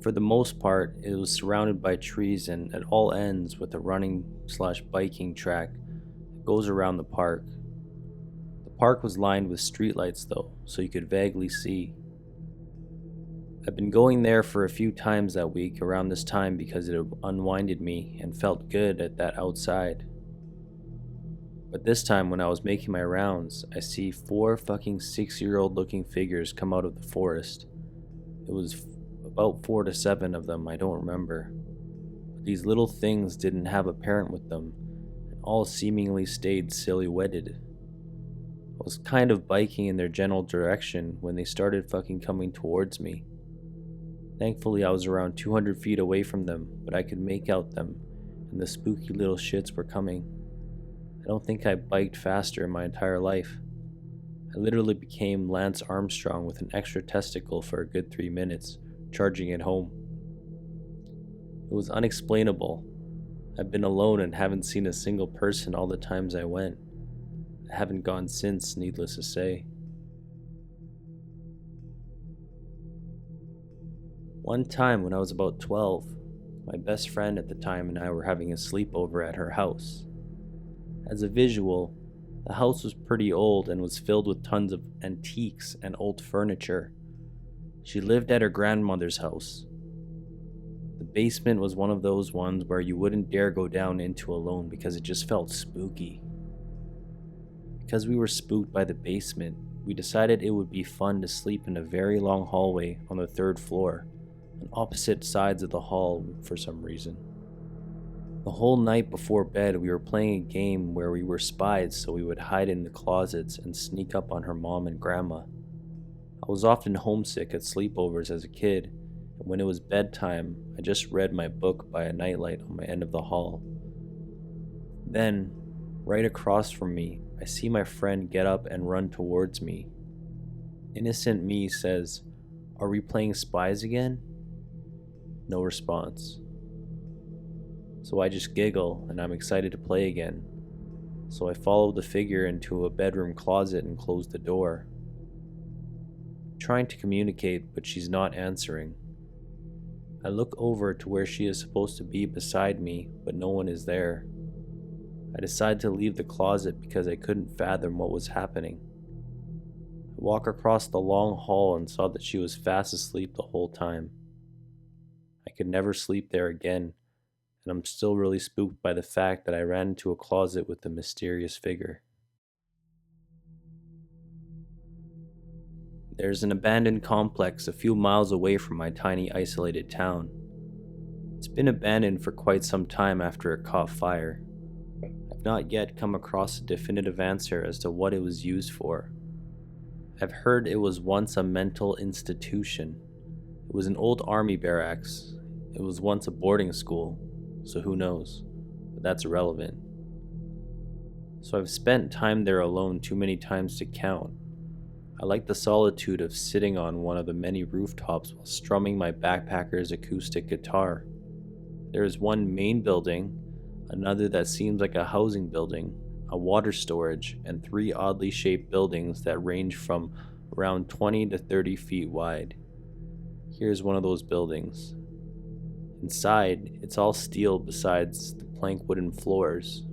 For the most part, it was surrounded by trees and at all ends with a running/biking track that goes around the park. The park was lined with streetlights though, so you could vaguely see. I've been going there for a few times that week around this time because it unwinded me and felt good at that outside. But this time when I was making my rounds, I see 4 fucking 6-year-old looking figures come out of the forest. It was about 4 to 7 of them, I don't remember. But these little things didn't have a parent with them, and all seemingly stayed silhouetted. I was kind of biking in their general direction when they started fucking coming towards me. Thankfully I was around 200 feet away from them, but I could make out them, and the spooky little shits were coming. I don't think I biked faster in my entire life. I literally became Lance Armstrong with an extra testicle for a good 3 minutes, charging it home. It was unexplainable. I've been alone and haven't seen a single person all the times I went. I haven't gone since, needless to say. One time when I was about 12, my best friend at the time and I were having a sleepover at her house. As a visual, the house was pretty old and was filled with tons of antiques and old furniture. She lived at her grandmother's house. The basement was one of those ones where you wouldn't dare go down into alone because it just felt spooky. Because we were spooked by the basement, we decided it would be fun to sleep in a very long hallway on the 3rd floor, on opposite sides of the hall for some reason. The whole night before bed, we were playing a game where we were spies, so we would hide in the closets and sneak up on her mom and grandma. I was often homesick at sleepovers as a kid, and when it was bedtime, I just read my book by a nightlight on my end of the hall. Then, right across from me, I see my friend get up and run towards me. Innocent me says, "Are we playing spies again?" No response. So I just giggle and I'm excited to play again. So I follow the figure into a bedroom closet and close the door. I'm trying to communicate, but she's not answering. I look over to where she is supposed to be beside me, but no one is there. I decide to leave the closet because I couldn't fathom what was happening. I walk across the long hall and saw that she was fast asleep the whole time. I could never sleep there again, and I'm still really spooked by the fact that I ran into a closet with a mysterious figure. There's an abandoned complex a few miles away from my tiny isolated town. It's been abandoned for quite some time after it caught fire. I've not yet come across a definitive answer as to what it was used for. I've heard it was once a mental institution. It was an old army barracks. It was once a boarding school. So who knows, but that's irrelevant. So I've spent time there alone too many times to count. I like the solitude of sitting on one of the many rooftops while strumming my backpacker's acoustic guitar. There is one main building, another that seems like a housing building, a water storage, and 3 oddly shaped buildings that range from around 20 to 30 feet wide. Here's one of those buildings. Inside, it's all steel besides the plank wooden floors.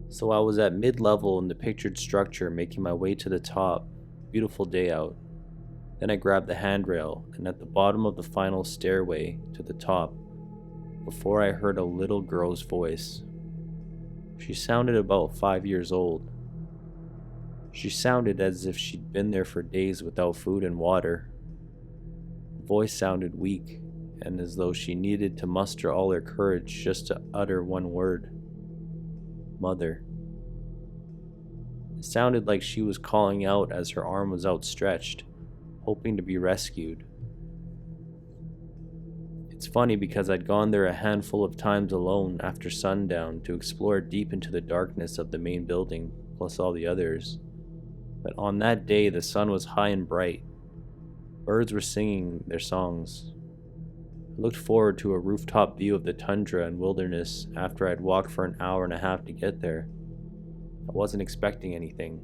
So I was at mid-level in the pictured structure making my way to the top. Beautiful day out. Then I grabbed the handrail, and at the bottom of the final stairway to the top, before I heard a little girl's voice. She sounded about 5 years old. She sounded as if she'd been there for days without food and water. The voice sounded weak, and as though she needed to muster all her courage just to utter one word. Mother. It sounded like she was calling out as her arm was outstretched, hoping to be rescued. It's funny because I'd gone there a handful of times alone after sundown to explore deep into the darkness of the main building, plus all the others. But on that day the sun was high and bright. Birds were singing their songs. I looked forward to a rooftop view of the tundra and wilderness after I'd walked for an hour and a half to get there. I wasn't expecting anything.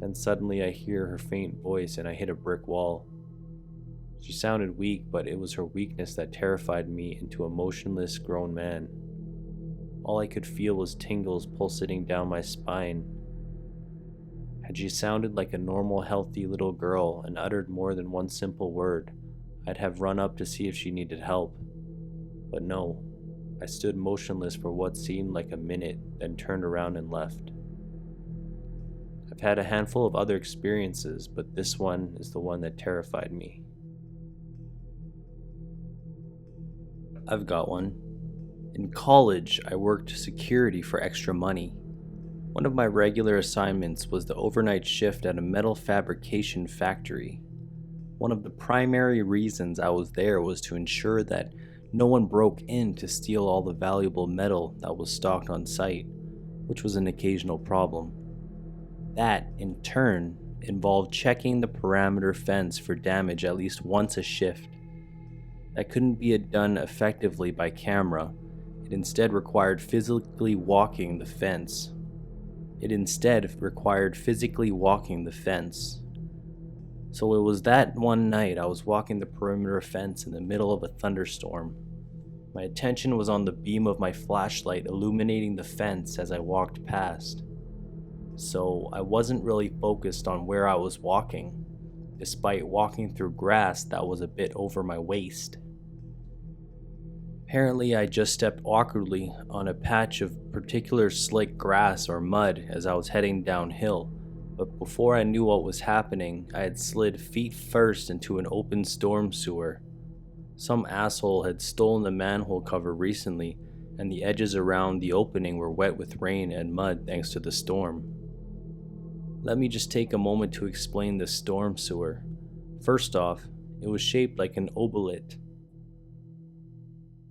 Then suddenly I hear her faint voice and I hit a brick wall. She sounded weak, but it was her weakness that terrified me into a motionless grown man. All I could feel was tingles pulsating down my spine. Had she sounded like a normal, healthy little girl and uttered more than one simple word, I'd have run up to see if she needed help. But no, I stood motionless for what seemed like a minute, then turned around and left. I've had a handful of other experiences, but this one is the one that terrified me. I've got one. In college, I worked security for extra money. One of my regular assignments was the overnight shift at a metal fabrication factory. One of the primary reasons I was there was to ensure that no one broke in to steal all the valuable metal that was stocked on site, which was an occasional problem. That, in turn, involved checking the perimeter fence for damage at least once a shift. That couldn't be done effectively by camera. It instead required physically walking the fence. So it was that one night I was walking the perimeter fence in the middle of a thunderstorm. My attention was on the beam of my flashlight illuminating the fence as I walked past. So I wasn't really focused on where I was walking, despite walking through grass that was a bit over my waist. Apparently, I just stepped awkwardly on a patch of particular slick grass or mud as I was heading downhill, but before I knew what was happening, I had slid feet first into an open storm sewer. Some asshole had stolen the manhole cover recently, and the edges around the opening were wet with rain and mud thanks to the storm. Let me just take a moment to explain the storm sewer. First off, it was shaped like an oblate.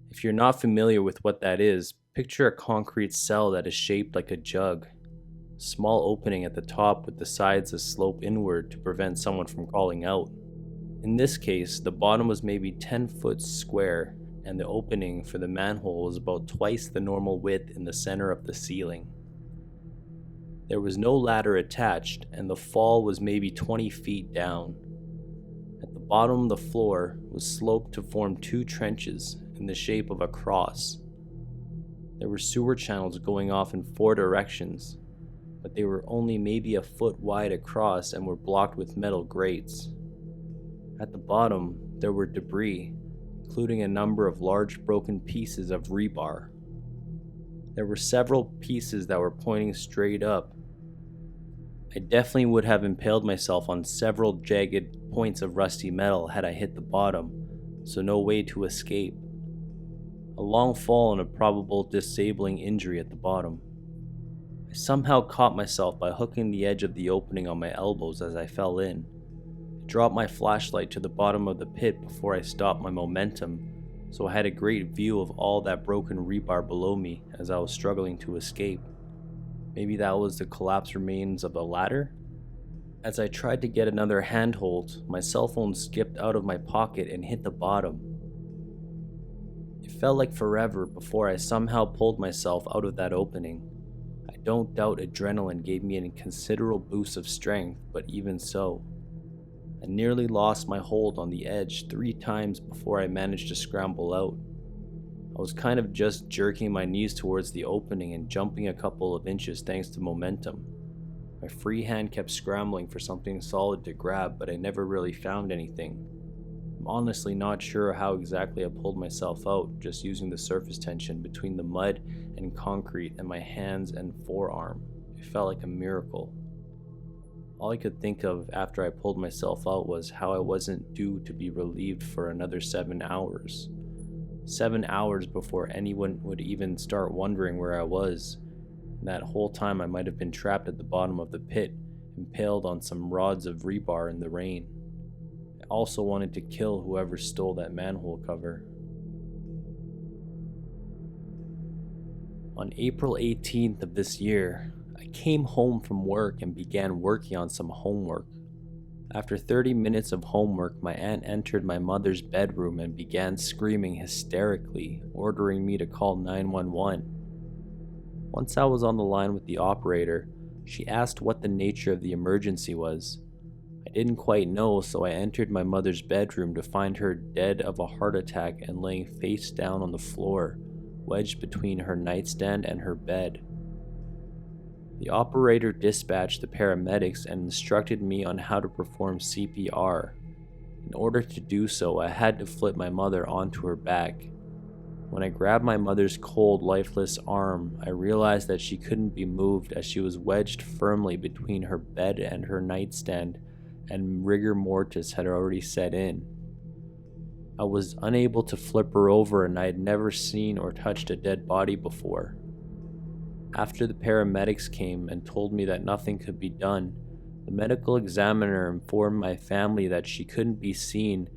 If you're not familiar with what that is, picture a concrete cell that is shaped like a jug. Small opening at the top with the sides that slope inward to prevent someone from crawling out. In this case, the bottom was maybe 10 foot square, and the opening for the manhole was about twice the normal width in the center of the ceiling. There was no ladder attached, and the fall was maybe 20 feet down. At the bottom, the floor was sloped to form two trenches in the shape of a cross. There were sewer channels going off in 4 directions, but they were only maybe a foot wide across and were blocked with metal grates. At the bottom, there were debris, including a number of large broken pieces of rebar. There were several pieces that were pointing straight up. I definitely would have impaled myself on several jagged points of rusty metal had I hit the bottom, so no way to escape. A long fall and a probable disabling injury at the bottom. I somehow caught myself by hooking the edge of the opening on my elbows as I fell in. I dropped my flashlight to the bottom of the pit before I stopped my momentum, so I had a great view of all that broken rebar below me as I was struggling to escape. Maybe that was the collapsed remains of a ladder? As I tried to get another handhold, my cell phone skipped out of my pocket and hit the bottom. It felt like forever before I somehow pulled myself out of that opening. I don't doubt adrenaline gave me a considerable boost of strength, but even so, I nearly lost my hold on the edge 3 times before I managed to scramble out. I was kind of just jerking my knees towards the opening and jumping a couple of inches thanks to momentum. My free hand kept scrambling for something solid to grab, but I never really found anything. I'm honestly not sure how exactly I pulled myself out, just using the surface tension between the mud and concrete and my hands and forearm. It felt like a miracle. All I could think of after I pulled myself out was how I wasn't due to be relieved for another 7 hours. 7 hours before anyone would even start wondering where I was. And that whole time I might have been trapped at the bottom of the pit, impaled on some rods of rebar in the rain. I also wanted to kill whoever stole that manhole cover. On April 18th of this year, I came home from work and began working on some homework. After 30 minutes of homework, my aunt entered my mother's bedroom and began screaming hysterically, ordering me to call 911. Once I was on the line with the operator, she asked what the nature of the emergency was. I didn't quite know, so I entered my mother's bedroom to find her dead of a heart attack and laying face down on the floor, wedged between her nightstand and her bed. The operator dispatched the paramedics and instructed me on how to perform CPR. In order to do so, I had to flip my mother onto her back. When I grabbed my mother's cold, lifeless arm, I realized that she couldn't be moved as she was wedged firmly between her bed and her nightstand, and rigor mortis had already set in. I was unable to flip her over, and I had never seen or touched a dead body before. After the paramedics came and told me that nothing could be done, the medical examiner informed my family that she couldn't be seen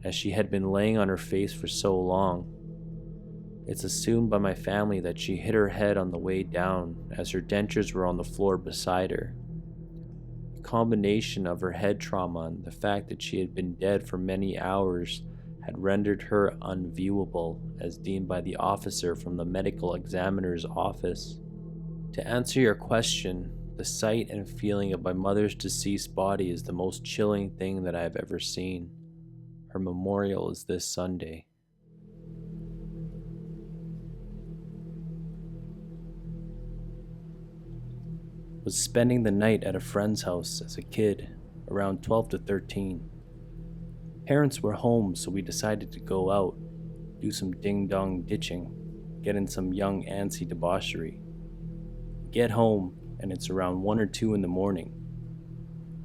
as she had been laying on her face for so long. It's assumed by my family that she hit her head on the way down, as her dentures were on the floor beside her. The combination of her head trauma and the fact that she had been dead for many hours had rendered her unviewable, as deemed by the officer from the medical examiner's office. To answer your question, the sight and feeling of my mother's deceased body is the most chilling thing that I have ever seen. Her memorial is this Sunday. Was spending the night at a friend's house as a kid, around 12 to 13. Parents were home, so we decided to go out, do some ding-dong ditching, get in some young antsy debauchery. Get home, and it's around 1 or 2 in the morning.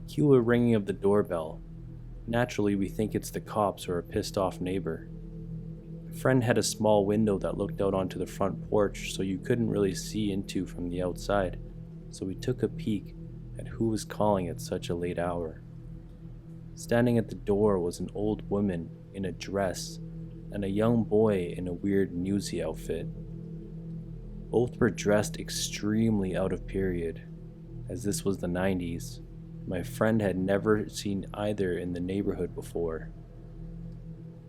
Cue a ringing of the doorbell. Naturally, we think it's the cops or a pissed-off neighbor. A friend had a small window that looked out onto the front porch, so you couldn't really see into from the outside, so we took a peek at who was calling at such a late hour. Standing at the door was an old woman in a dress and a young boy in a weird newsy outfit. Both were dressed extremely out of period, as this was the 90s. My friend had never seen either in the neighborhood before.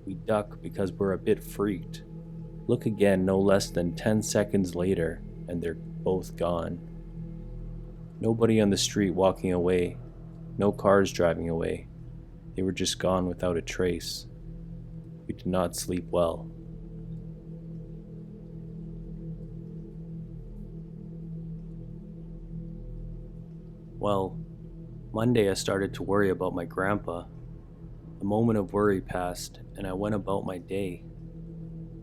We duck because we're a bit freaked. Look again no less than 10 seconds later, and they're both gone. Nobody on the street walking away, no cars driving away. They were just gone without a trace. We did not sleep well. Well, Monday I started to worry about my grandpa. The moment of worry passed, and I went about my day.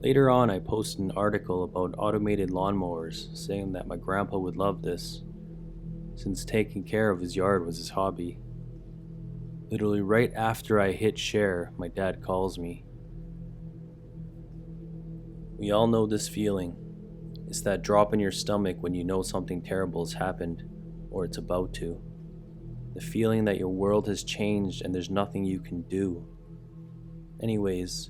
Later on, I posted an article about automated lawnmowers, saying that my grandpa would love this, since taking care of his yard was his hobby. Literally right after I hit share, my dad calls me. We all know this feeling. It's that drop in your stomach when you know something terrible has happened, or it's about to. The feeling that your world has changed and there's nothing you can do. Anyways,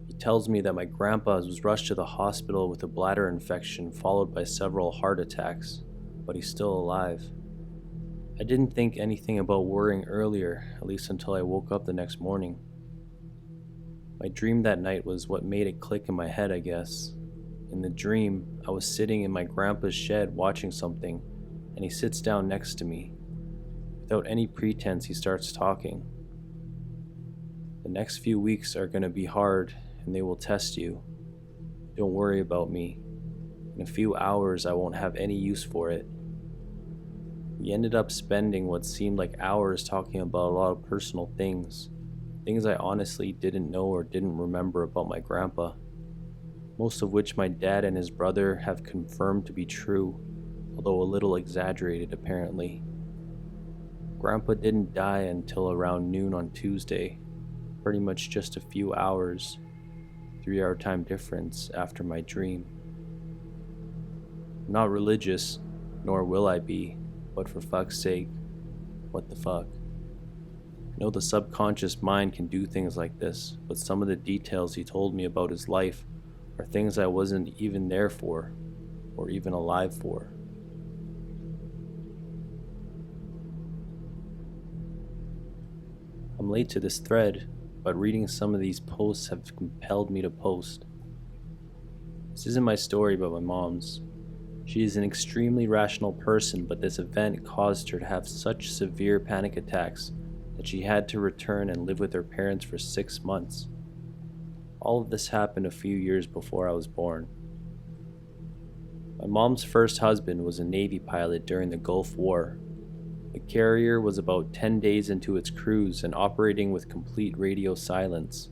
he tells me that my grandpa was rushed to the hospital with a bladder infection followed by several heart attacks, but he's still alive. I didn't think anything about worrying earlier, at least until I woke up the next morning. My dream that night was what made it click in my head, I guess. In the dream, I was sitting in my grandpa's shed watching something, and he sits down next to me. Without any pretense, he starts talking. The next few weeks are going to be hard, and they will test you. Don't worry about me. In a few hours, I won't have any use for it. We ended up spending what seemed like hours talking about a lot of personal things I honestly didn't know or didn't remember about my grandpa, most of which my dad and his brother have confirmed to be true, although a little exaggerated apparently. Grandpa didn't die until around noon on Tuesday, pretty much just a few hours, 3-hour time difference after my dream. I'm not religious, nor will I be, but for fuck's sake, what the fuck? I know the subconscious mind can do things like this, but some of the details he told me about his life are things I wasn't even there for, or even alive for. I'm late to this thread, but reading some of these posts have compelled me to post. This isn't my story, but my mom's. She is an extremely rational person, but this event caused her to have such severe panic attacks that she had to return and live with her parents for 6 months. All of this happened a few years before I was born. My mom's first husband was a Navy pilot during the Gulf War. The carrier was about 10 days into its cruise and operating with complete radio silence.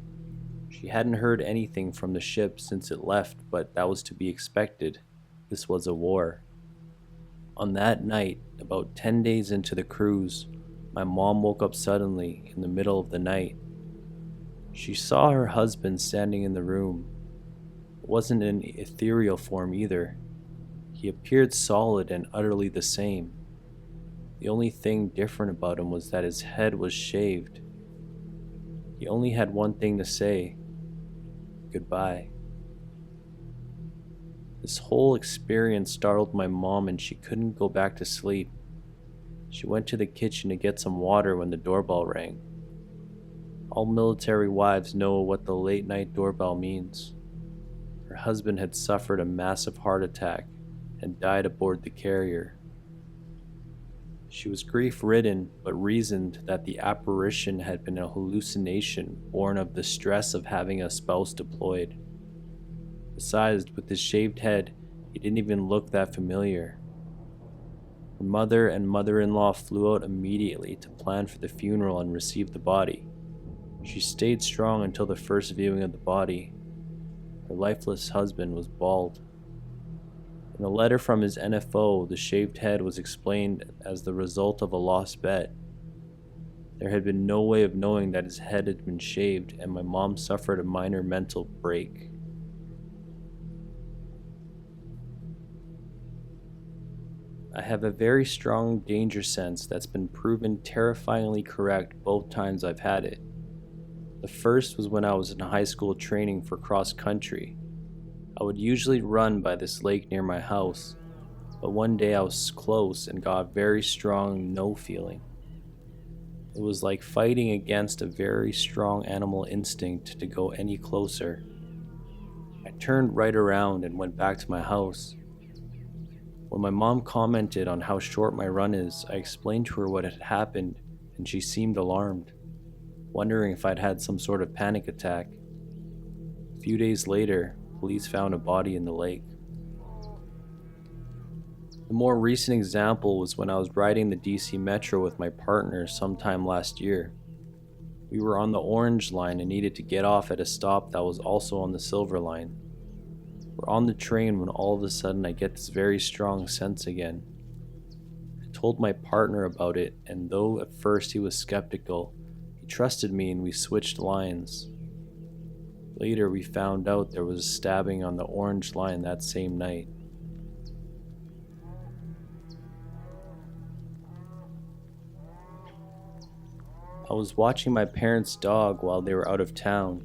She hadn't heard anything from the ship since it left, but that was to be expected. This was a war. On that night, about 10 days into the cruise, my mom woke up suddenly in the middle of the night. She saw her husband standing in the room. It wasn't in ethereal form either. He appeared solid and utterly the same. The only thing different about him was that his head was shaved. He only had one thing to say: goodbye. This whole experience startled my mom and she couldn't go back to sleep. She went to the kitchen to get some water when the doorbell rang. All military wives know what the late night doorbell means. Her husband had suffered a massive heart attack and died aboard the carrier. She was grief-ridden, but reasoned that the apparition had been a hallucination born of the stress of having a spouse deployed. Besides, with his shaved head, he didn't even look that familiar. Her mother and mother-in-law flew out immediately to plan for the funeral and receive the body. She stayed strong until the first viewing of the body. Her lifeless husband was bald. In a letter from his NFO, the shaved head was explained as the result of a lost bet. There had been no way of knowing that his head had been shaved, and my mom suffered a minor mental break. I have a very strong danger sense that's been proven terrifyingly correct both times I've had it. The first was when I was in high school training for cross country. I would usually run by this lake near my house, but one day I was close and got a very strong no feeling. It was like fighting against a very strong animal instinct to go any closer. I turned right around and went back to my house. When my mom commented on how short my run is, I explained to her what had happened, and she seemed alarmed, wondering if I'd had some sort of panic attack. A few days later, police found a body in the lake. The more recent example was when I was riding the DC Metro with my partner sometime last year. We were on the orange line and needed to get off at a stop that was also on the silver line. We're on the train when all of a sudden I get this very strong sense again. I told my partner about it, and though at first he was skeptical, he trusted me and we switched lines. Later, we found out there was a stabbing on the orange line that same night. I was watching my parents' dog while they were out of town.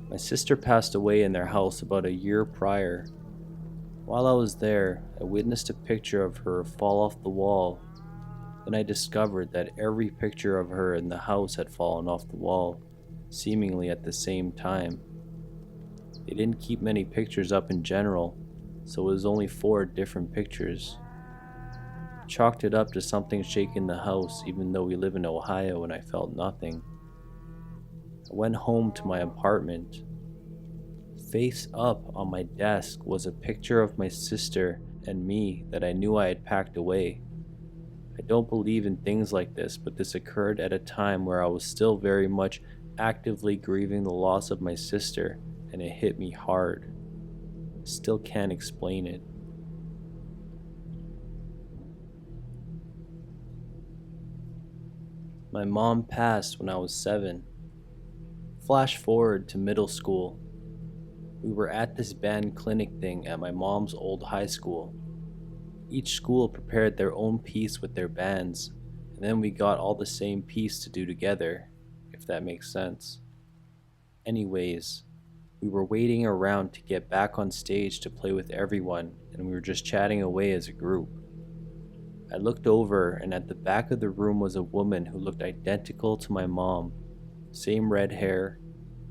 My sister passed away in their house about a year prior. While I was there, I witnessed a picture of her fall off the wall. Then I discovered that every picture of her in the house had fallen off the wall, seemingly at the same time. They didn't keep many pictures up in general, so it was only 4 different pictures. I chalked it up to something shaking the house, even though we live in Ohio and I felt nothing. I went home to my apartment. Face up on my desk was a picture of my sister and me that I knew I had packed away. I don't believe in things like this, but this occurred at a time where I was still very much actively grieving the loss of my sister, and it hit me hard. I still can't explain it. My mom passed when I was 7. Flash forward to middle school. We were at this band clinic thing at my mom's old high school. Each school prepared their own piece with their bands, and then we got all the same piece to do together, if that makes sense. Anyways, we were waiting around to get back on stage to play with everyone, and we were just chatting away as a group. I looked over, and at the back of the room was a woman who looked identical to my mom. Same red hair,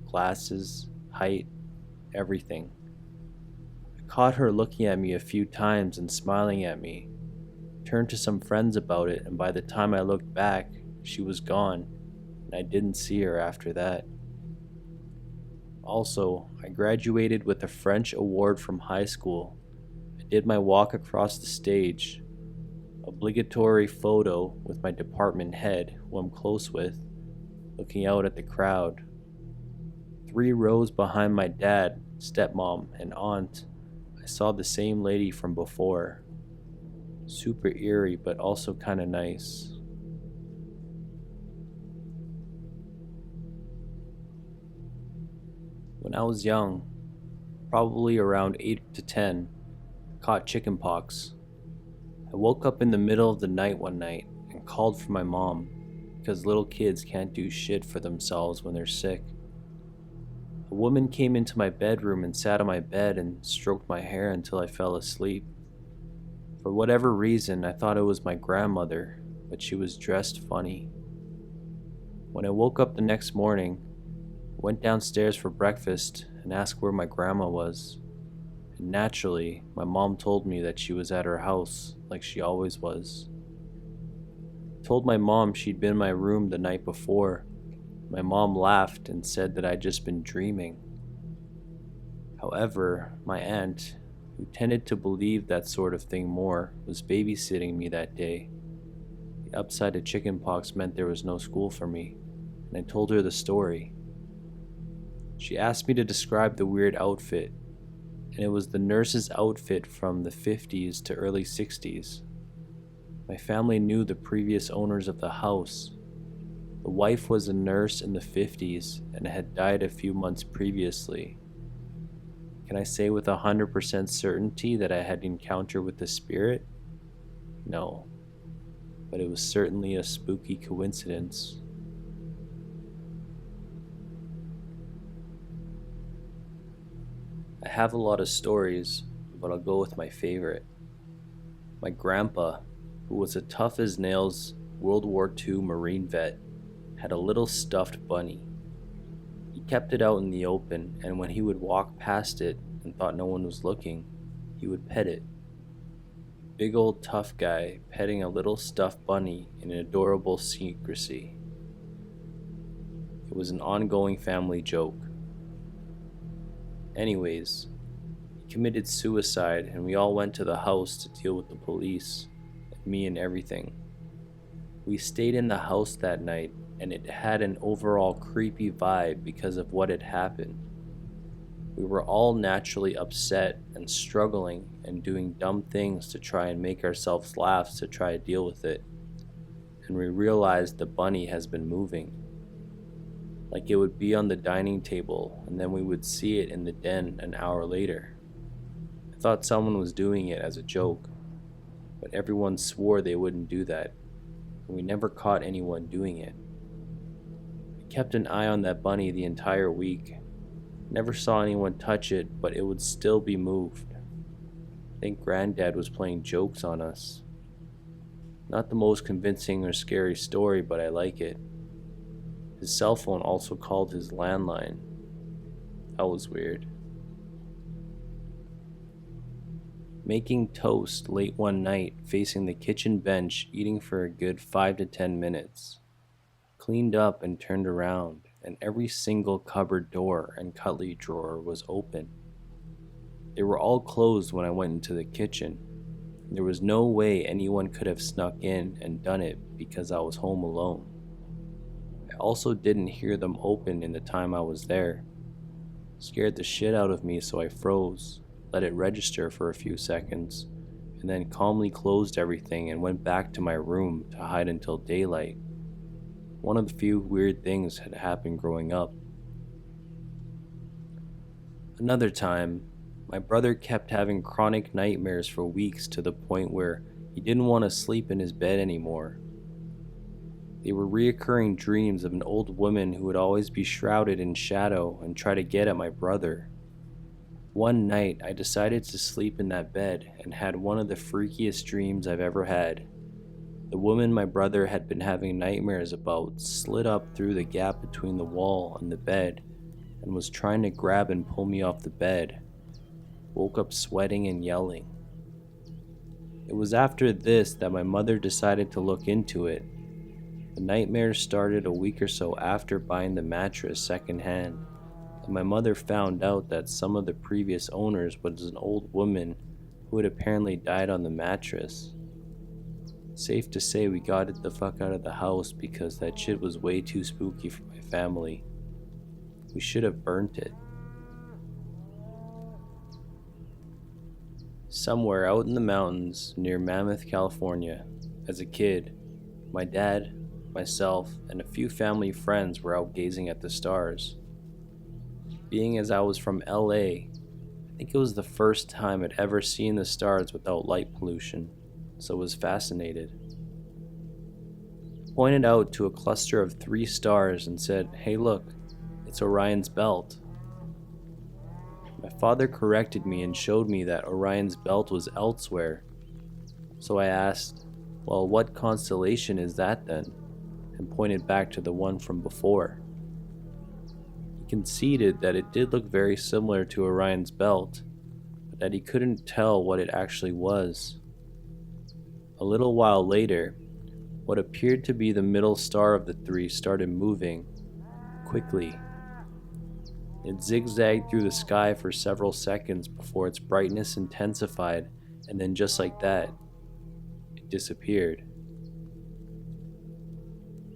glasses, height, everything. I caught her looking at me a few times and smiling at me. Turned to some friends about it, and by the time I looked back, she was gone, and I didn't see her after that. Also, I graduated with a French award from high school. I did my walk across the stage, obligatory photo with my department head, who I'm close with, looking out at the crowd. 3 rows behind my dad, stepmom, and aunt, I saw the same lady from before. Super eerie, but also kinda nice. When I was young, probably around 8 to 10, I caught chickenpox. I woke up in the middle of the night one night and called for my mom, because little kids can't do shit for themselves when they're sick. A woman came into my bedroom and sat on my bed and stroked my hair until I fell asleep. For whatever reason, I thought it was my grandmother, but she was dressed funny. When I woke up the next morning, I went downstairs for breakfast and asked where my grandma was. And naturally, my mom told me that she was at her house, like she always was. I told my mom she'd been in my room the night before. My mom laughed and said that I'd just been dreaming. However, my aunt, who tended to believe that sort of thing more, was babysitting me that day. The upside of chickenpox meant there was no school for me, and I told her the story. She asked me to describe the weird outfit, and it was the nurse's outfit from the 50s to early 60s. My family knew the previous owners of the house. The wife was a nurse in the 50s and had died a few months previously. Can I say with 100% certainty that I had an encounter with the spirit? No, but it was certainly a spooky coincidence. I have a lot of stories, but I'll go with my favorite. My grandpa, who was a tough as nails World War II Marine vet, had a little stuffed bunny. He kept it out in the open, and when he would walk past it and thought no one was looking, he would pet it. Big old tough guy petting a little stuffed bunny in an adorable secrecy. It was an ongoing family joke. Anyways, he committed suicide and we all went to the house to deal with the police, me and everything. We stayed in the house that night and it had an overall creepy vibe because of what had happened. We were all naturally upset and struggling and doing dumb things to try and make ourselves laugh to try to deal with it. And we realized the bunny has been moving. Like it would be on the dining table and then we would see it in the den an hour later. I thought someone was doing it as a joke, but everyone swore they wouldn't do that, and we never caught anyone doing it. I kept an eye on that bunny the entire week. Never saw anyone touch it, but it would still be moved. I think Granddad was playing jokes on us. Not the most convincing or scary story, but I like it. His cell phone also called his landline. That was weird. Making toast late one night, facing the kitchen bench, eating for a good 5 to 10 minutes. Cleaned up and turned around, and every single cupboard door and cutlery drawer was open. They were all closed when I went into the kitchen. There was no way anyone could have snuck in and done it because I was home alone. I also didn't hear them open in the time I was there. Scared the shit out of me, so I froze, let it register for a few seconds, and then calmly closed everything and went back to my room to hide until daylight. One of the few weird things had happened growing up. Another time, my brother kept having chronic nightmares for weeks to the point where he didn't want to sleep in his bed anymore. They were reoccurring dreams of an old woman who would always be shrouded in shadow and try to get at my brother. One night, I decided to sleep in that bed and had one of the freakiest dreams I've ever had. The woman my brother had been having nightmares about slid up through the gap between the wall and the bed and was trying to grab and pull me off the bed. Woke up sweating and yelling. It was after this that my mother decided to look into it. The nightmares started a week or so after buying the mattress secondhand, and my mother found out that some of the previous owners was an old woman who had apparently died on the mattress. Safe to say we got it the fuck out of the house because that shit was way too spooky for my family. We should have burnt it. Somewhere out in the mountains near Mammoth, California, as a kid, my dad, myself, and a few family friends were out gazing at the stars. Being as I was from LA, I think it was the first time I'd ever seen the stars without light pollution, so was fascinated. Pointed out to a cluster of 3 stars and said, "Hey look, it's Orion's belt." My father corrected me and showed me that Orion's belt was elsewhere, so I asked, "Well, what constellation is that then?" and pointed back to the one from before. He conceded that it did look very similar to Orion's belt, but that he couldn't tell what it actually was. A little while later, what appeared to be the middle star of the 3 started moving, quickly. It zigzagged through the sky for several seconds before its brightness intensified, and then just like that, it disappeared.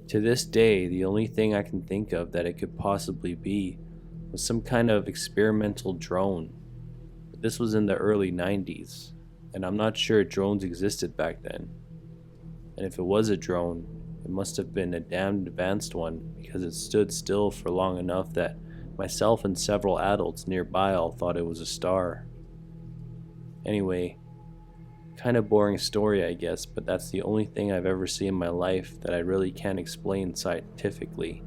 To this day, the only thing I can think of that it could possibly be was some kind of experimental drone. But this was in the early 90s, and I'm not sure drones existed back then. And if it was a drone, it must have been a damned advanced one because it stood still for long enough that myself and several adults nearby all thought it was a star. Anyway, kind of boring story I guess, but that's the only thing I've ever seen in my life that I really can't explain scientifically.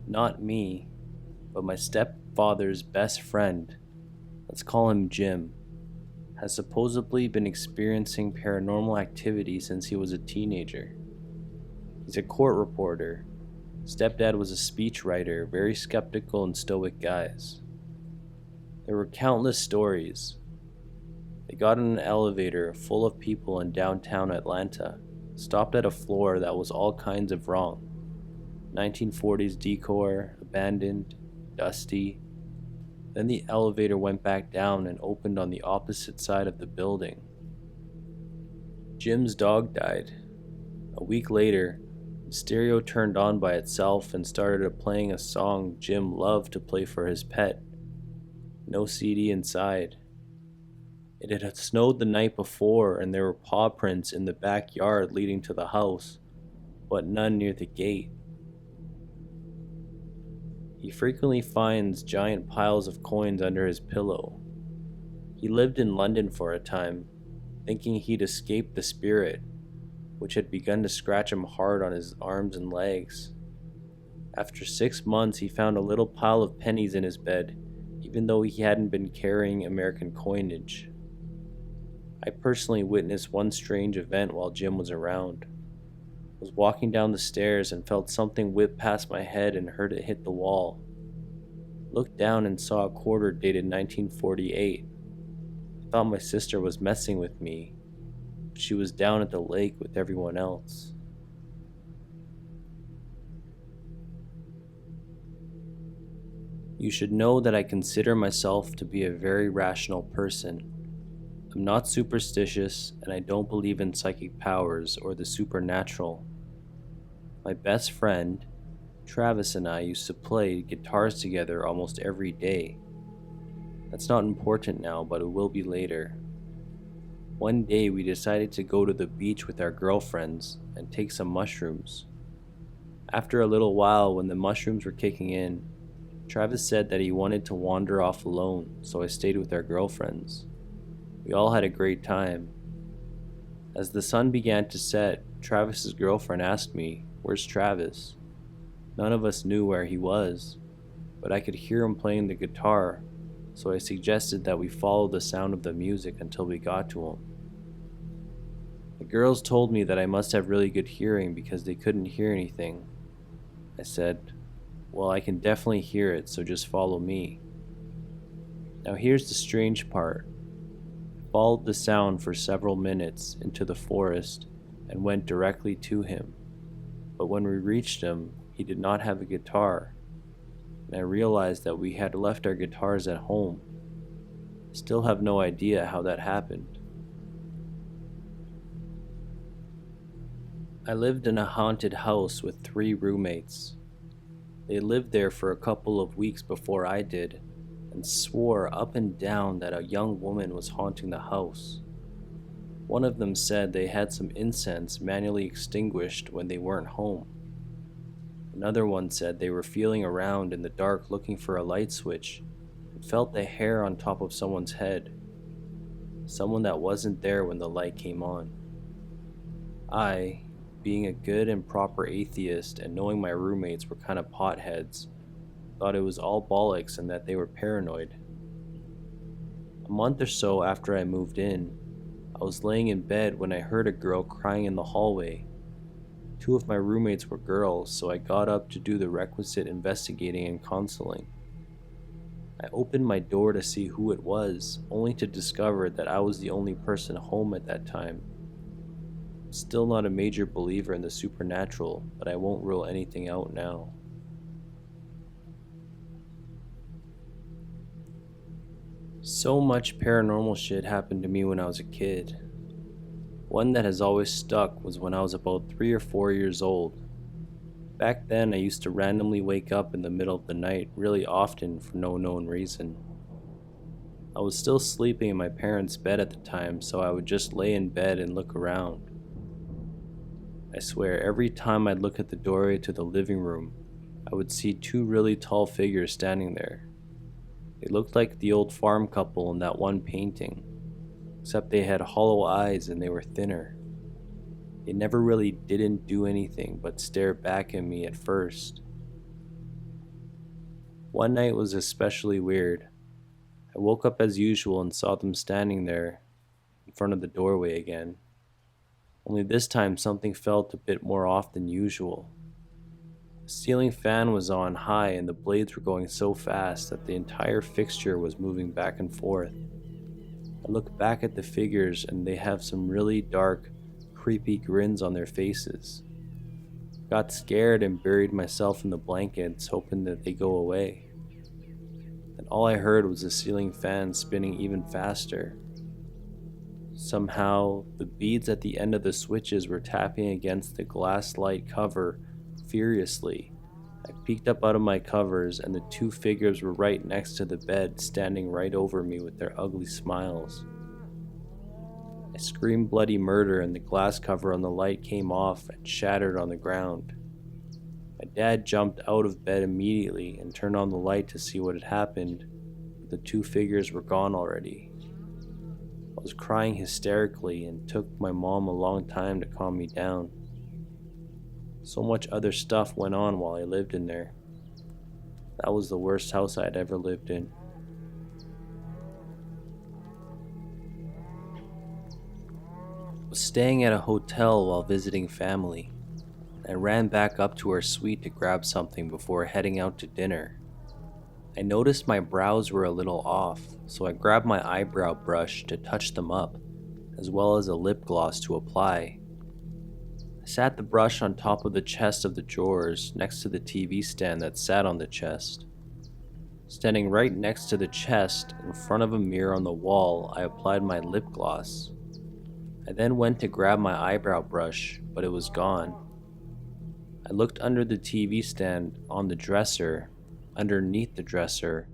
Not me, but my stepfather's best friend, let's call him Jim, has supposedly been experiencing paranormal activity since he was a teenager. He's a court reporter. Stepdad was a speechwriter, very skeptical and stoic guys. There were countless stories. They got in an elevator full of people in downtown Atlanta, stopped at a floor that was all kinds of wrong. 1940s decor, abandoned, dusty. Then the elevator went back down and opened on the opposite side of the building. Jim's dog died. A week later, the stereo turned on by itself and started playing a song Jim loved to play for his pet. No CD inside. It had snowed the night before and there were paw prints in the backyard leading to the house, but none near the gate. He frequently finds giant piles of coins under his pillow. He lived in London for a time, thinking he'd escaped the spirit, which had begun to scratch him hard on his arms and legs. After 6 months, he found a little pile of pennies in his bed, even though he hadn't been carrying American coinage. I personally witnessed one strange event while Jim was around. I was walking down the stairs and felt something whip past my head and heard it hit the wall. Looked down and saw a quarter dated 1948. I thought my sister was messing with me, but she was down at the lake with everyone else. You should know that I consider myself to be a very rational person. I'm not superstitious, and I don't believe in psychic powers or the supernatural. My best friend, Travis, and I used to play guitars together almost every day. That's not important now, but it will be later. One day we decided to go to the beach with our girlfriends and take some mushrooms. After a little while, when the mushrooms were kicking in, Travis said that he wanted to wander off alone, so I stayed with our girlfriends. We all had a great time. As the sun began to set, Travis's girlfriend asked me, "Where's Travis?" None of us knew where he was, but I could hear him playing the guitar, so I suggested that we follow the sound of the music until we got to him. The girls told me that I must have really good hearing because they couldn't hear anything. I said, "Well, I can definitely hear it, so just follow me." Now here's the strange part. I followed the sound for several minutes into the forest and went directly to him. But when we reached him, he did not have a guitar. and I realized that we had left our guitars at home. Still have no idea how that happened. I lived in a haunted house with 3 roommates. They lived there for a couple of weeks before I did, and swore up and down that a young woman was haunting the house. One of them said they had some incense manually extinguished when they weren't home. Another one said they were feeling around in the dark looking for a light switch and felt the hair on top of someone's head. Someone that wasn't there when the light came on. I, being a good and proper atheist and knowing my roommates were kind of potheads, thought it was all bollocks and that they were paranoid. A month or so after I moved in, I was laying in bed when I heard a girl crying in the hallway. 2 of my roommates were girls, so I got up to do the requisite investigating and counseling. I opened my door to see who it was, only to discover that I was the only person home at that time. Still not a major believer in the supernatural, but I won't rule anything out now. So much paranormal shit happened to me when I was a kid. One that has always stuck was when I was about 3 or 4 years old. Back then, I used to randomly wake up in the middle of the night really often for no known reason. I was still sleeping in my parents' bed at the time, so I would just lay in bed and look around. I swear, every time I'd look at the doorway to the living room, I would see 2 really tall figures standing there. They looked like the old farm couple in that one painting, except they had hollow eyes and they were thinner. They never really didn't do anything but stare back at me at first. One night was especially weird. I woke up as usual and saw them standing there in front of the doorway again. Only this time something felt a bit more off than usual. The ceiling fan was on high and the blades were going so fast that the entire fixture was moving back and forth. I look back at the figures and they have some really dark, creepy grins on their faces. Got scared and buried myself in the blankets, hoping that they go away. And all I heard was the ceiling fan spinning even faster. Somehow, the beads at the end of the switches were tapping against the glass light cover furiously. I peeked up out of my covers and the 2 figures were right next to the bed, standing right over me with their ugly smiles. I screamed bloody murder and the glass cover on the light came off and shattered on the ground. My dad jumped out of bed immediately and turned on the light to see what had happened, but the 2 figures were gone already. I was crying hysterically and took my mom a long time to calm me down. So much other stuff went on while I lived in there. That was the worst house I'd ever lived in. I was staying at a hotel while visiting family. I ran back up to our suite to grab something before heading out to dinner. I noticed my brows were a little off, so I grabbed my eyebrow brush to touch them up, as well as a lip gloss to apply. I sat the brush on top of the chest of the drawers next to the TV stand that sat on the chest. Standing right next to the chest, in front of a mirror on the wall, I applied my lip gloss. I then went to grab my eyebrow brush, but it was gone. I looked under the TV stand, on the dresser, underneath the dresser,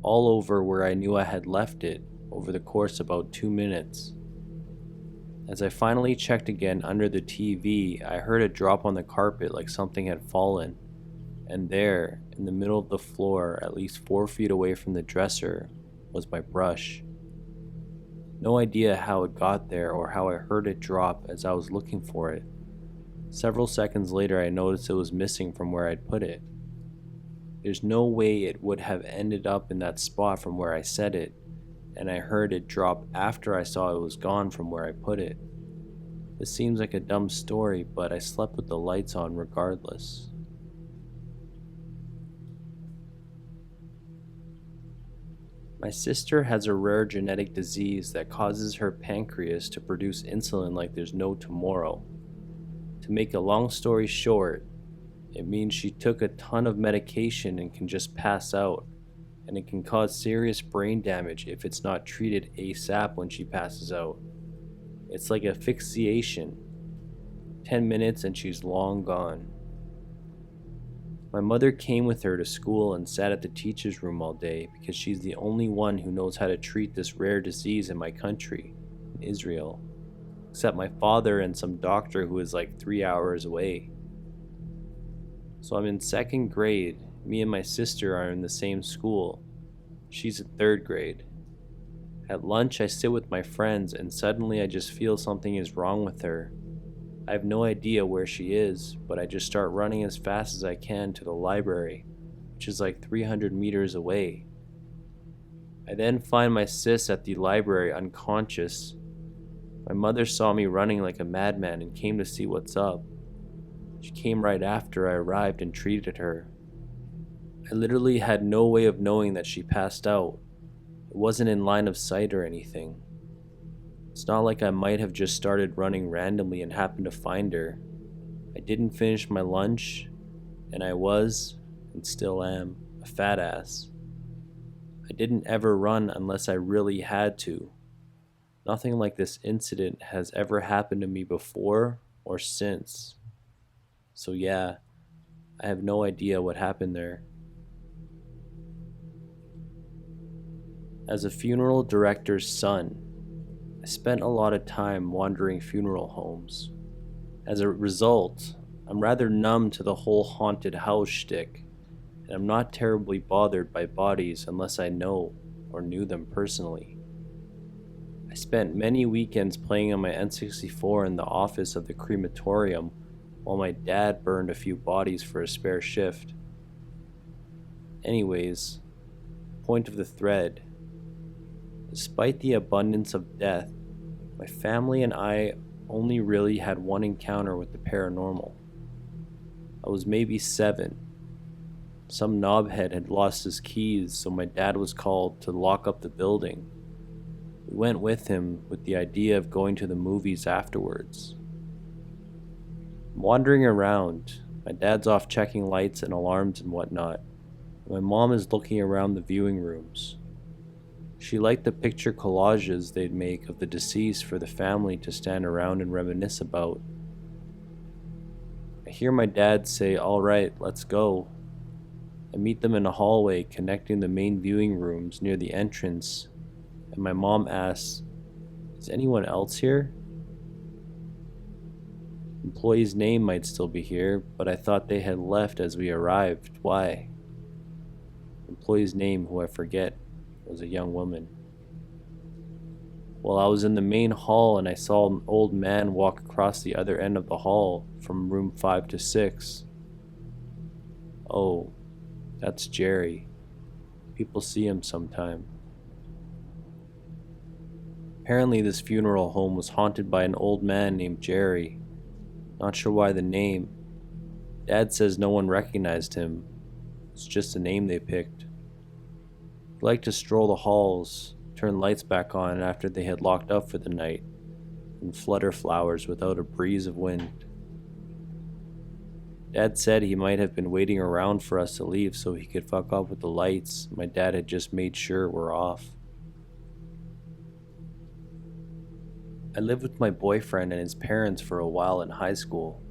all over where I knew I had left it over the course of about 2 minutes. As I finally checked again under the TV, I heard it drop on the carpet like something had fallen, and there, in the middle of the floor, at least 4 feet away from the dresser, was my brush. No idea how it got there or how I heard it drop as I was looking for it. Several seconds later, I noticed it was missing from where I'd put it. There's no way it would have ended up in that spot from where I set it, and I heard it drop after I saw it was gone from where I put it. This seems like a dumb story, but I slept with the lights on regardless. My sister has a rare genetic disease that causes her pancreas to produce insulin like there's no tomorrow. To make a long story short, It means she took a ton of medication and can just pass out, and it can cause serious brain damage if it's not treated ASAP when she passes out. It's like asphyxiation. 10 minutes and she's long gone. My mother came with her to school and sat at the teacher's room all day because she's the only one who knows how to treat this rare disease in my country, in Israel, except my father and some doctor who is like 3 hours away. So I'm in second grade. Me and my sister are in the same school. She's in third grade. At lunch, I sit with my friends and suddenly I just feel something is wrong with her. I have no idea where she is, but I just start running as fast as I can to the library, which is like 300 meters away. I then find my sis at the library unconscious. My mother saw me running like a madman and came to see what's up. She came right after I arrived and treated her. I literally had no way of knowing that she passed out. It wasn't in line of sight or anything. It's not like I might have just started running randomly and happened to find her. I didn't finish my lunch, and I was, and still am, a fat ass. I didn't ever run unless I really had to. Nothing like this incident has ever happened to me before or since. So yeah, I have no idea what happened there. As a funeral director's son, I spent a lot of time wandering funeral homes. As a result, I'm rather numb to the whole haunted house shtick, and I'm not terribly bothered by bodies unless I know or knew them personally. I spent many weekends playing on my N64 in the office of the crematorium while my dad burned a few bodies for a spare shift. Anyways, point of the thread. Despite the abundance of death, my family and I only really had one encounter with the paranormal. I was maybe 7. Some knobhead had lost his keys, so my dad was called to lock up the building. We went with him with the idea of going to the movies afterwards. I'm wandering around. My dad's off checking lights and alarms and whatnot. My mom is looking around the viewing rooms. She liked the picture collages they'd make of the deceased for the family to stand around and reminisce about. I hear my dad say, "All right, let's go." I meet them in a hallway connecting the main viewing rooms near the entrance, and my mom asks, "Is anyone else here?" Employee's name might still be here, but I thought they had left as we arrived. Why? Employee's name, who I forget, was a young woman. Well, I was in the main hall and I saw an old man walk across the other end of the hall from room 5 to 6. Oh, that's Jerry. People see him sometime. Apparently this funeral home was haunted by an old man named Jerry. Not sure why the name. Dad says no one recognized him. It's just a name they picked. He liked to stroll the halls, turn lights back on after they had locked up for the night, and flutter flowers without a breeze of wind. Dad said he might have been waiting around for us to leave so he could fuck up with the lights my dad had just made sure were off. I lived with my boyfriend and his parents for a while in high school.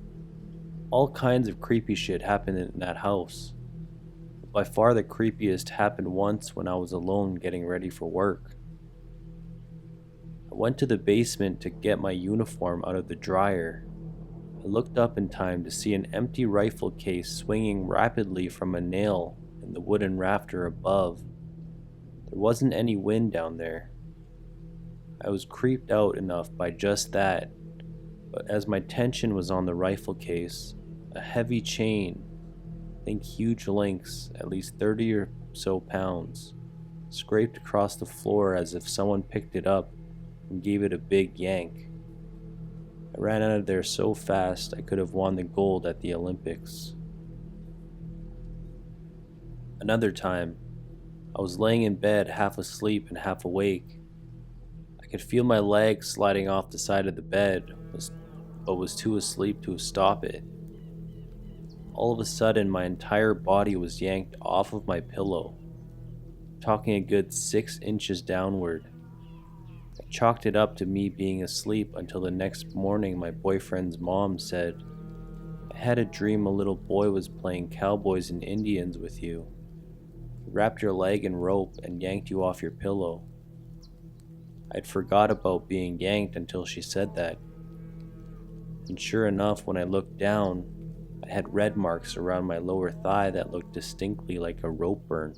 All kinds of creepy shit happened in that house. By far the creepiest happened once when I was alone getting ready for work. I went to the basement to get my uniform out of the dryer. I looked up in time to see an empty rifle case swinging rapidly from a nail in the wooden rafter above. There wasn't any wind down there. I was creeped out enough by just that, but as my attention was on the rifle case, a heavy chain, I think huge links, at least 30 or so pounds, scraped across the floor as if someone picked it up and gave it a big yank. I ran out of there so fast I could have won the gold at the Olympics. Another time, I was laying in bed half asleep and half awake. I could feel my legs sliding off the side of the bed, but was too asleep to stop it. All of a sudden, my entire body was yanked off of my pillow, talking a good 6 inches downward. I chalked it up to me being asleep until the next morning my boyfriend's mom said, "I had a dream a little boy was playing cowboys and Indians with you. He wrapped your leg in rope and yanked you off your pillow." I'd forgot about being yanked until she said that. And sure enough, when I looked down, I had red marks around my lower thigh that looked distinctly like a rope burn.